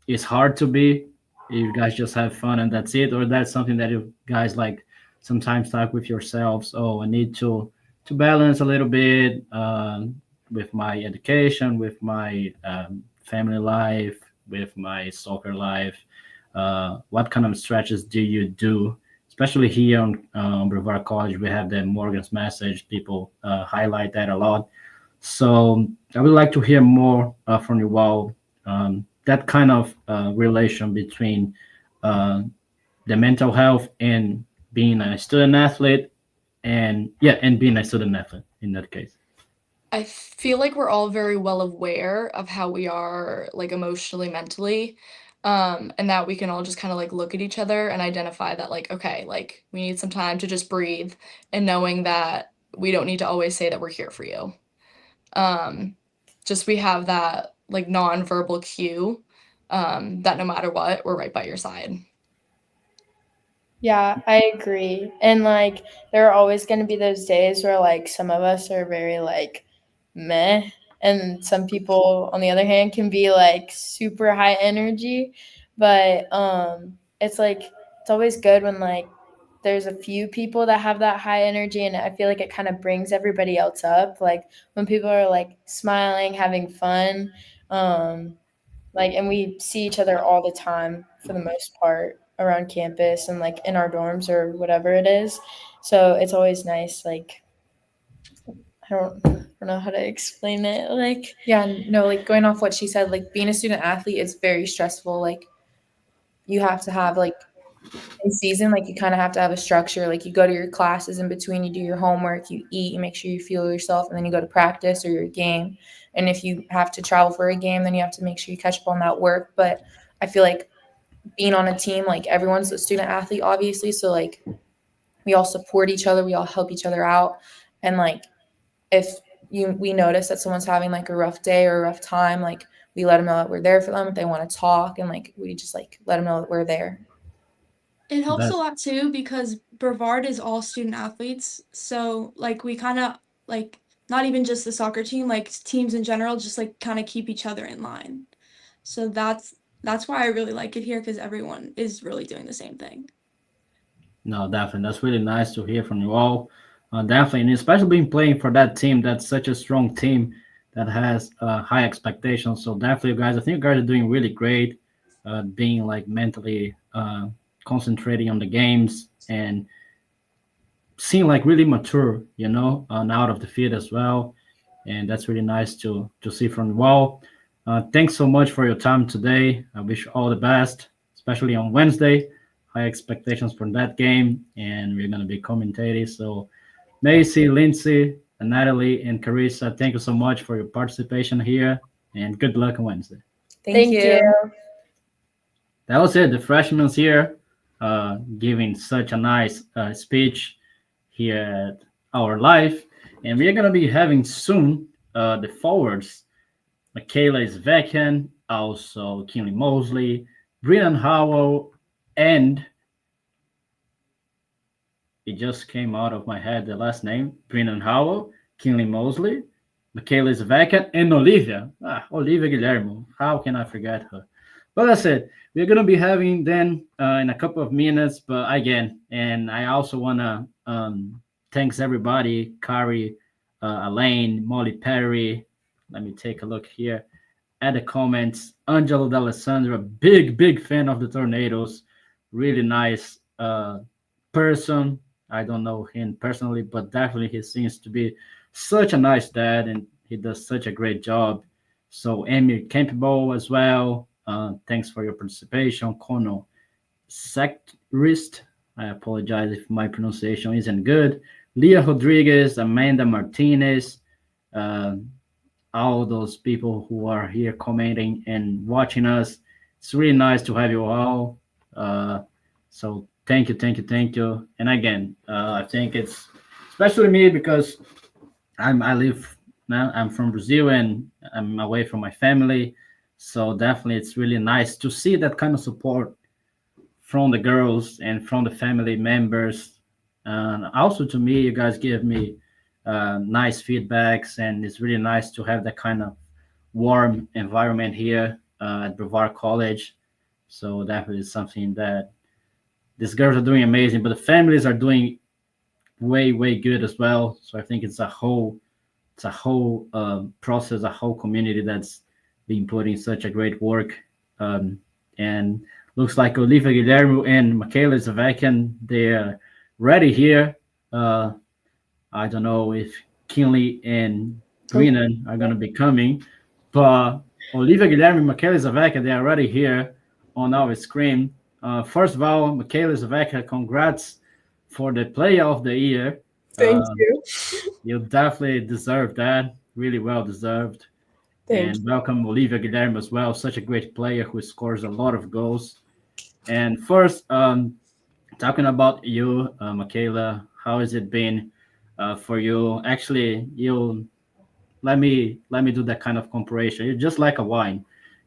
is hard to be? You guys just have fun and that's it, or that's something that you guys like sometimes talk with yourselves? Oh, I need to balance a little bit with my education, with my family life, with my soccer life. What kind of stretches do you do? Especially here on Brevard College, we have the Morgan's message. People highlight that a lot. So I would like to hear more from you all. That kind of relation between the mental health and being a student athlete, and yeah, and being a student athlete in that case. I feel like we're all very well aware of how we are like emotionally, mentally, and that we can all just kind of like look at each other and identify that like, okay, like we need some time to just breathe, and knowing that we don't need to always say that we're here for you. Just we have that like non-verbal cue, that no matter what, we're right by your side. Yeah, I agree. And like there are always going to be those days where like some of us are very like meh, and some people on the other hand can be like super high energy, but it's like it's always good when like there's a few people that have that high energy, and I feel like it kind of brings everybody else up, like when people are like smiling, having fun, like and we see each other all the time for the most part around campus and like in our dorms or whatever it is, so it's always nice. Like I don't know how to explain it. Like Yeah, no, like going off what she said, like being a student athlete is very stressful. Like you have to have like in season, like you kind of have to have a structure. Like you go to your classes in between, you do your homework, you eat, you make sure you fuel yourself, and then you go to practice or your game. And if you have to travel for a game, then you have to make sure you catch up on that work. But I feel like being on a team, like everyone's a student athlete, obviously. So like we all support each other, we all help each other out. And like if we notice that someone's having like a rough day or a rough time, like we let them know that we're there for them if they want to talk, and like we just like let them know that we're there. It helps a That's lot too because Brevard is all student athletes. So like we kind of like not even just the soccer team, like teams in general just like kind of keep each other in line. So that's why I really like it here because everyone is really doing the same thing. no, definitely. That's really nice to hear from you all. Definitely, and especially being playing for that team. That's such a strong team that has high expectations. So definitely, guys, I think you guys are doing really great. Being like mentally concentrating on the games and seem like really mature, and out of the field as well. And that's really nice to see from you all. Thanks so much for your time today. I wish you all the best, especially on Wednesday. High expectations for that game, and we're going to be commentating. So, Macy, Lindsay, and Natalie, and Carissa, thank you so much for your participation here, and good luck on Wednesday. Thank you. That was it. The freshmen here giving such a nice speech here at our live. And we're going to be having soon the forwards. Michaela Svekan, also Kinley Mosley, Brennan Howell, and it just came out of my head, the last name, Brennan Howell, Kinley Mosley, Michaela Svekan, and Olivia. Olivia Guillermo. How can I forget her? But that's it. We're going to be having then in a couple of minutes, but again, and I also want to thanks everybody, Kari, Elaine, Molly Perry. Let me take a look here at the comments. Angelo D'Alessandro, big fan of the Tornadoes. Really nice person. I don't know him personally, but definitely he seems to be such a nice dad, and he does such a great job. So Emir Campbell as well. Thanks for your participation. Kono Sectrist. I apologize if my pronunciation isn't good. Leah Rodriguez, Amanda Martinez, all those people who are here commenting and watching us. It's really nice to have you all. So thank you. And again, I think it's especially me because I live now. I'm from Brazil and I'm away from my family. So definitely, it's really nice to see that kind of support from the girls and from the family members. And also to me, you guys give me nice feedbacks, and it's really nice to have that kind of warm environment here at Brevard College. So definitely something that these girls are doing amazing, but the families are doing way good as well. So I think it's a whole process, a whole community that's been putting such a great work. And looks like Olivia Guillermo and Michaela Zavakian, they're ready here. I don't know if Kinley and Greenan are going to be coming, but Olivia Guillermo and Michaela Zavakian, they are already here on our screen. First of all, Michaela Zavakian, congrats for the Player of the Year. Thank you. You definitely deserve that. Really well deserved. Thank And welcome Olivia Guillermo as well. Such a great player who scores a lot of goals. And first, talking about you, Michaela, how has it been for you? Actually, you let me do that kind of comparison. You're just like a wine.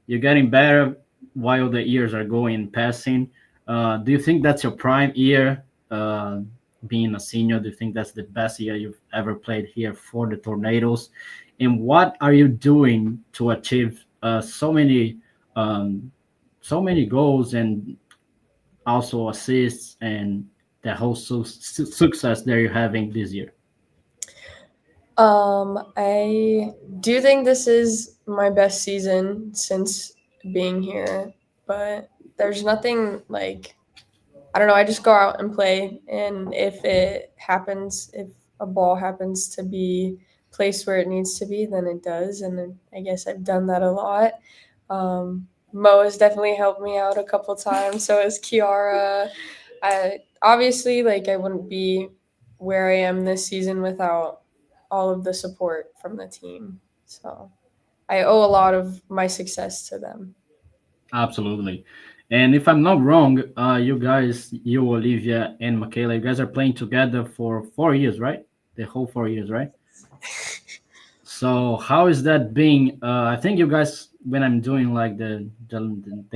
You're getting better while the years are going passing. Do you think that's your prime year being a senior? Do you think that's the best year you've ever played here for the Tornadoes? And what are you doing to achieve so many goals and also assists and the whole success that you're having this year? I do think this is my best season since being here, but there's nothing like, I don't know, I just go out and play, and if it happens, if a ball happens to be placed where it needs to be, then it does, and then I guess I've done that a lot. Mo has definitely helped me out a couple times, so has Kiara. I wouldn't be where I am this season without all of the support from the team. So I owe a lot of my success to them. Absolutely. And if I'm not wrong, you, Olivia, and Michaela, you guys are playing together for 4 years, right? The whole 4 years, right? So how is that being? I think you guys, when I'm doing like the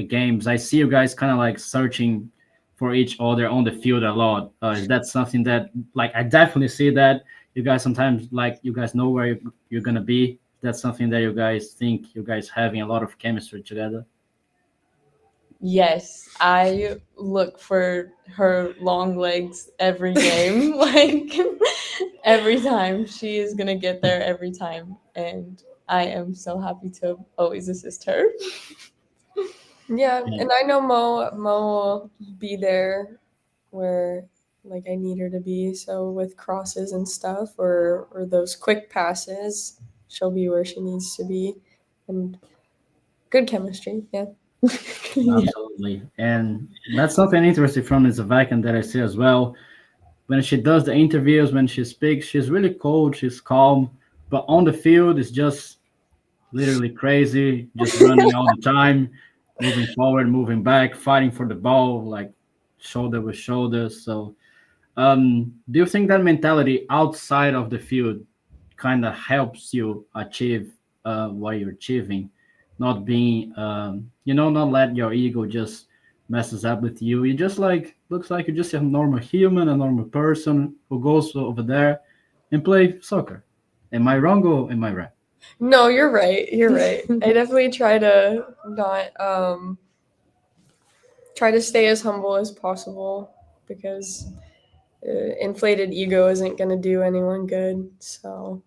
games, I see you guys kind of like searching for each other on the field a lot. Is that something that, like, I definitely see that you guys sometimes, like, you guys know where you're gonna be? That's something that you guys think you guys having a lot of chemistry together? Yes, I look for her long legs every game. Like every time, she is gonna get there every time, and I am so happy to always assist her. Yeah, and I know Mo will be there where like I need her to be. So with crosses and stuff, or those quick passes, she'll be where she needs to be, and good chemistry. Yeah. Absolutely. And that's something interesting from the Zavakian that I see as well. When she does the interviews, when she speaks, she's really cold, she's calm, but on the field, it's just literally crazy, just running all the time, moving forward, moving back, fighting for the ball, like shoulder with shoulder. So do you think that mentality outside of the field kind of helps you achieve what you're achieving? Not being, not let your ego just messes up with you. You just looks like you're just a normal human, a normal person who goes over there and play soccer. Am I wrong or am I right? No, you're right. You're right. I definitely try to not try to stay as humble as possible, because inflated ego isn't going to do anyone good. So,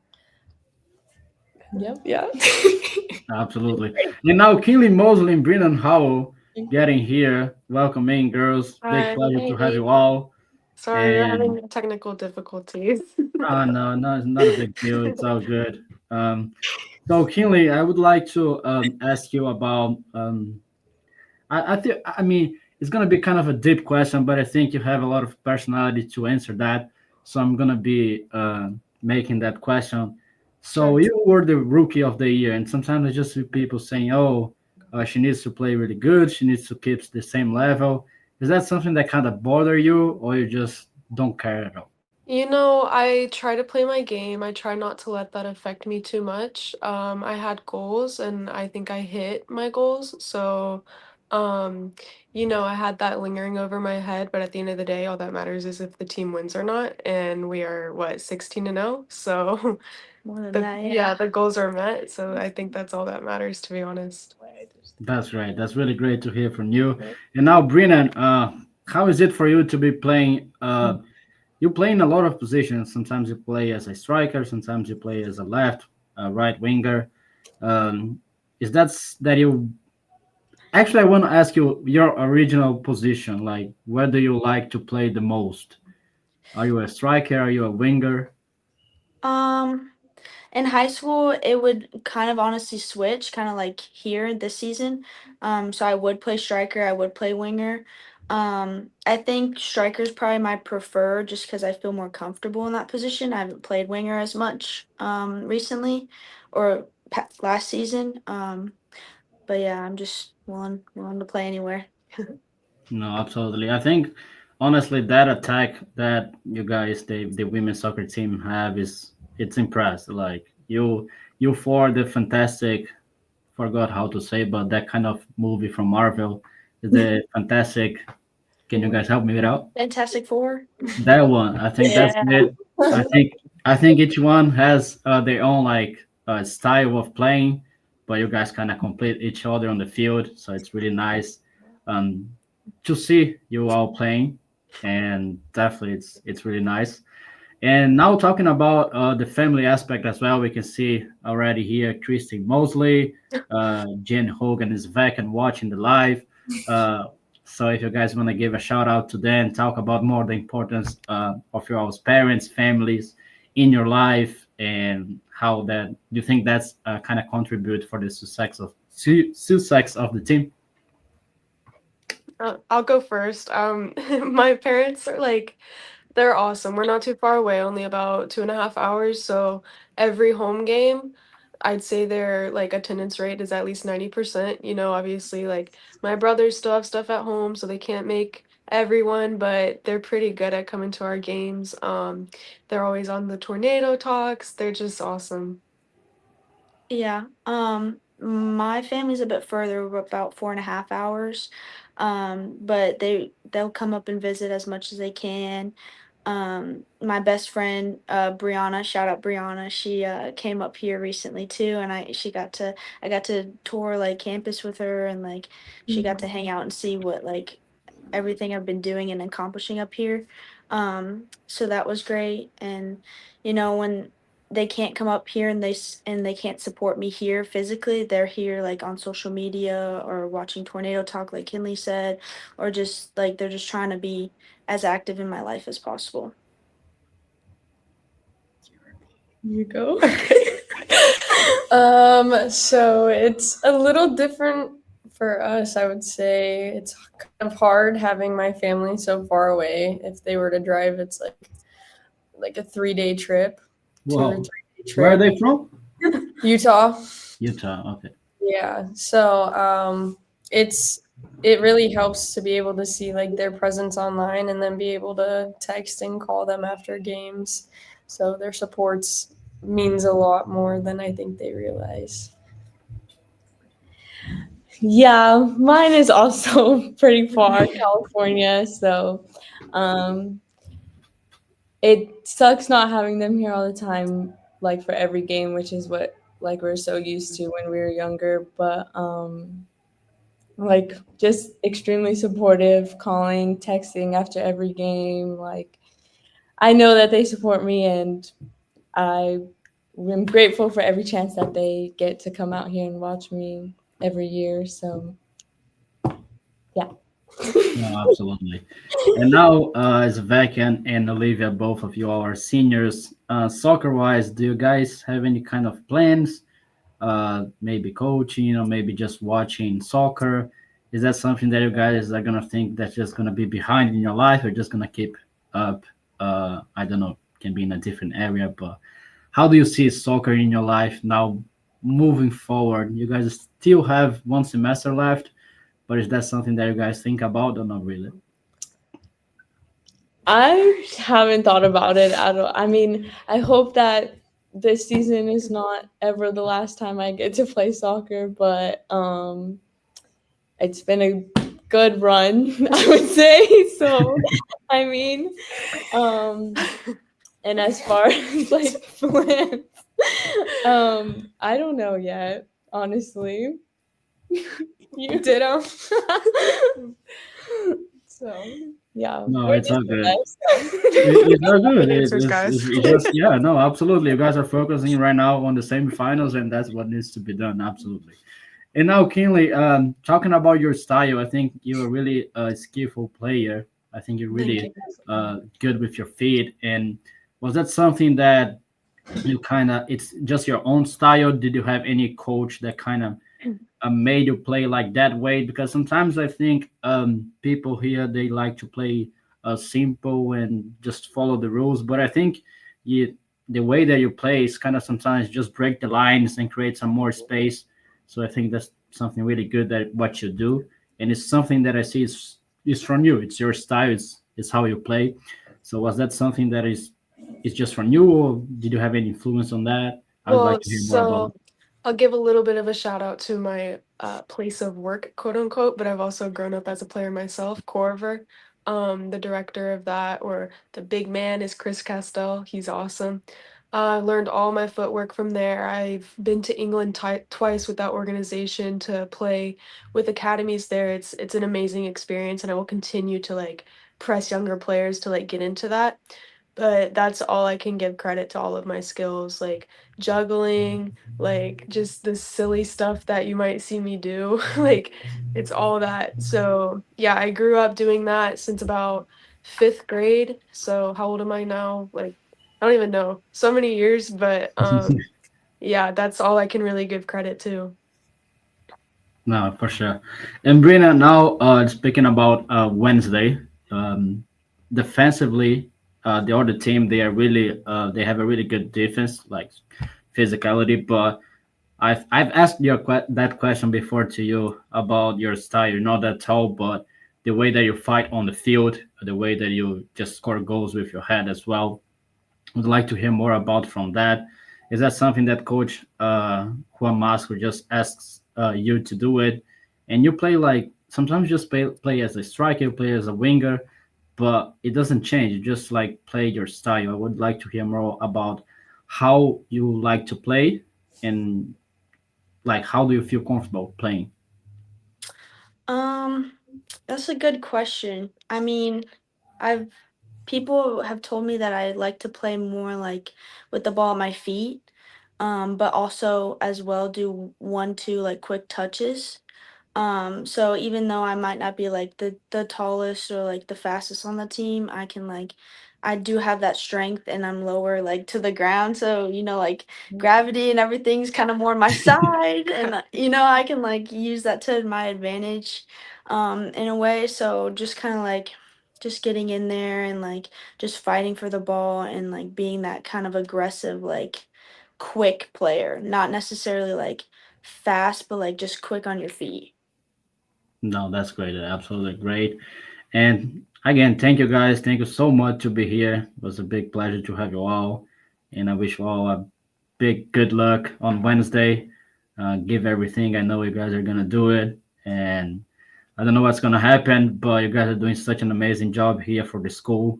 yep, yeah. Absolutely. And now Kinley Mosley and Brennan Howell getting here. Welcome in, girls. Big Hi. pleasure to have you all. Sorry, we're And having technical difficulties. oh no, it's not a big deal. It's all good. So Kinley, I would like to ask you about I think I mean it's gonna be kind of a deep question, but I think you have a lot of personality to answer that. So I'm gonna be making that question. So Sure. you were the rookie of the year, and sometimes I just see people saying, "Oh, she needs to play really good. She needs to keep the same level." Is that something that kind of bother you, or you just don't care at all? I try to play my game. I try not to let that affect me too much. I had goals and I think I hit my goals. So, I had that lingering over my head, but at the end of the day, all that matters is if the team wins or not. And we are what, 16-0? So More than the that, yeah. yeah, the goals are met. So I think that's all that matters, to be honest. That's right. That's really great to hear from you. And now, Brennan, how is it for you to be playing? You play in a lot of positions. Sometimes you play as a striker. Sometimes you play as a left, right winger. Is that you? Actually, I want to ask you your original position. Like, where do you like to play the most? Are you a striker? Are you a winger? Um, in high school, it would kind of honestly switch, kind of like here this season. So I would play striker, I would play winger. I think striker is probably my preferred just because I feel more comfortable in that position. I haven't played winger as much recently or last season. But yeah, I'm just willing to play anywhere. No, absolutely. I think honestly that attack that you guys, the women's soccer team have is it's impressive. Like you for the fantastic forgot how to say, but that kind of movie from Marvel is the fantastic. Can you guys help me with out? Fantastic Four. That one, I think that's Yeah. it. I think each one has their own like style of playing, but you guys kind of complete each other on the field, so it's really nice um, to see you all playing, and definitely it's really nice. And now talking about the family aspect as well, we can see already here Christy Mosley, Jen Hogan is back and watching the live. Uh, so if you guys want to give a shout out to them, talk about more the importance of your all's parents, families in your life, and how that you think that's kind of contribute for the success of the team. I'll go first. My parents are they're awesome. We're not too far away, only about 2.5 hours. So every home game, I'd say their attendance rate is at least 90%. Obviously, my brothers still have stuff at home, so they can't make everyone, but they're pretty good at coming to our games. They're always on the tornado talks. They're just awesome. Yeah. My family's a bit further, we're about 4.5 hours. But they'll come up and visit as much as they can. My best friend, Brianna, shout out Brianna. She came up here recently too, and I got to tour campus with her, and she got to hang out and see what everything I've been doing and accomplishing up here. So that was great. And when they can't come up here and they can't support me here physically, they're here on social media or watching Tornado Talk, like Kinley said, or just they're just trying to be as active in my life as possible. You go. So it's a little different for us, I would say. It's kind of hard having my family so far away. If they were to drive, it's like a 3-day trip. Whoa. 2 or 3 day Where are trip. they from? Utah. Utah. Okay. Yeah. So it really helps to be able to see their presence online and then be able to text and call them after games. So their supports means a lot more than I think they realize. Yeah, mine is also pretty far, California. So it sucks not having them here all the time, for every game, which is what we're so used to when we were younger. But just extremely supportive, calling, texting after every game. I know that they support me, and I'm grateful for every chance that they get to come out here and watch me every year. So, yeah. No, absolutely. And now, as Vec and Olivia, both of you all are seniors. Soccer-wise, do you guys have any kind of plans? Maybe coaching or maybe just watching soccer? Is that something that you guys are gonna think that's just gonna be behind in your life, or just gonna keep up? I don't know, can be in a different area, but how do you see soccer in your life now moving forward? You guys still have one semester left, but is that something that you guys think about or not really? I haven't thought about it at all. I mean, I hope that this season is not ever the last time I get to play soccer, but it's been a good run, I would say. So, I mean, and as far as like plans, I don't know yet, honestly. You Ditto. So, yeah. No, we're it's all just good. blessed. It's all good. Good answers, guys. It's just, yeah, no, absolutely. You guys are focusing right now on the semifinals, and that's what needs to be done. Absolutely. And now, Kinley, talking about your style, I think you're a really skillful player. I think you're really good with your feet. And was that something that you kind of, it's just your own style? Did you have any coach that kind of made you play like that way? Because sometimes I think people here, they like to play simple and just follow the rules. But I think the way that you play is kind of sometimes just break the lines and create some more space. So I think that's something really good that what you do, and it's something that I see is from you. It's your style. It's how you play. So was that something that is just from you, or did you have any influence on that? I would like to hear more about it. I'll give a little bit of a shout out to my place of work, quote unquote, but I've also grown up as a player myself, Corver. The director of that, or the big man, is Chris Castell. He's awesome. I learned all my footwork from there. I've been to England twice with that organization to play with academies there. It's an amazing experience, and I will continue to like press younger players to like get into that. But that's all I can give credit to, all of my skills, like juggling, like just the silly stuff that you might see me do. Like it's all that. So yeah, I grew up doing that since about 5th grade. So how old am I now? Like I don't even know. So many years, but yeah, that's all I can really give credit to. No, for sure. And Brina, now speaking about Wednesday, defensively, the other team, they are really they have a really good defense, like physicality. But I've asked you that question before to you about your style. You're not that tall, but the way that you fight on the field, the way that you just score goals with your head as well. Would like to hear more about from that. Is that something that Coach Juan Masco just asks you to do it? And you play like sometimes you just play as a striker, you play as a winger, but it doesn't change. You just like play your style. I would like to hear more about how you like to play and like how do you feel comfortable playing? That's a good question. I mean, I've people have told me that I like to play more like with the ball at my feet, but also as well do 1, 2 like quick touches. So even though I might not be like the tallest or like the fastest on the team, I do have that strength and I'm lower like to the ground. So, like gravity and everything's kind of more on my side and I can like use that to my advantage in a way. So just kind of like just getting in there and like just fighting for the ball and like being that kind of aggressive like quick player, not necessarily like fast, but like just quick on your feet. No, that's great. Absolutely great. And again, thank you guys. Thank you so much to be here. It was a big pleasure to have you all. And I wish you all a big good luck on Wednesday. Give everything. I know you guys are going to do it. And I don't know what's going to happen, but you guys are doing such an amazing job here for the school.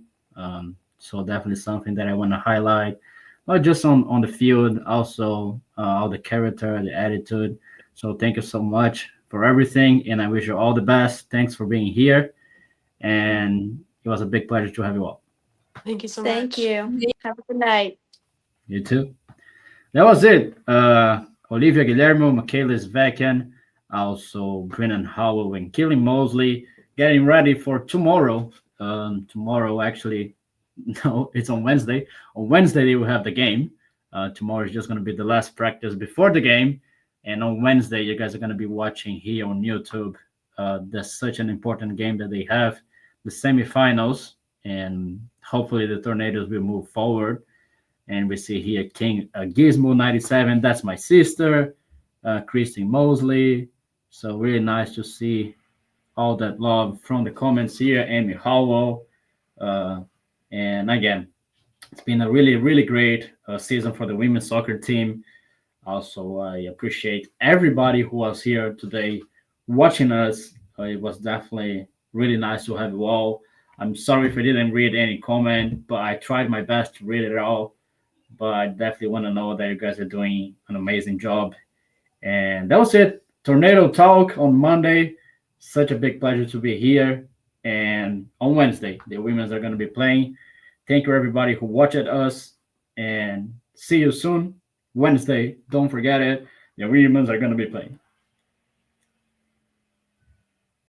So definitely something that I want to highlight, not just on the field, also all the character, the attitude. So thank you so much for everything. And I wish you all the best. Thanks for being here. And it was a big pleasure to have you all. Thank you so Thank much. you. Have a good night. You too. That was it. Olivia Guillermo, Michaela Svekan, also Brennan Howell and Killing Mosley getting ready for tomorrow. Tomorrow, actually, no, it's on Wednesday. On Wednesday, they will have the game. Tomorrow is just going to be the last practice before the game. And on Wednesday, you guys are going to be watching here on YouTube. That's such an important game that they have, the semifinals. And hopefully the Tornadoes will move forward. And we see here King Gizmo 97. That's my sister, Christine Mosley. So really nice to see all that love from the comments here. Amy Howell. And again, it's been a really, really great season for the women's soccer team. Also, I appreciate everybody who was here today watching us. It was definitely really nice to have you all. I'm sorry if I didn't read any comment, but I tried my best to read it all. But I definitely want to know that you guys are doing an amazing job. And that was it. Tornado Talk on Monday. Such a big pleasure to be here. And on Wednesday, the women's are going to be playing. Thank you, everybody who watched us. And see you soon. Wednesday, don't forget it. The women's are going to be playing.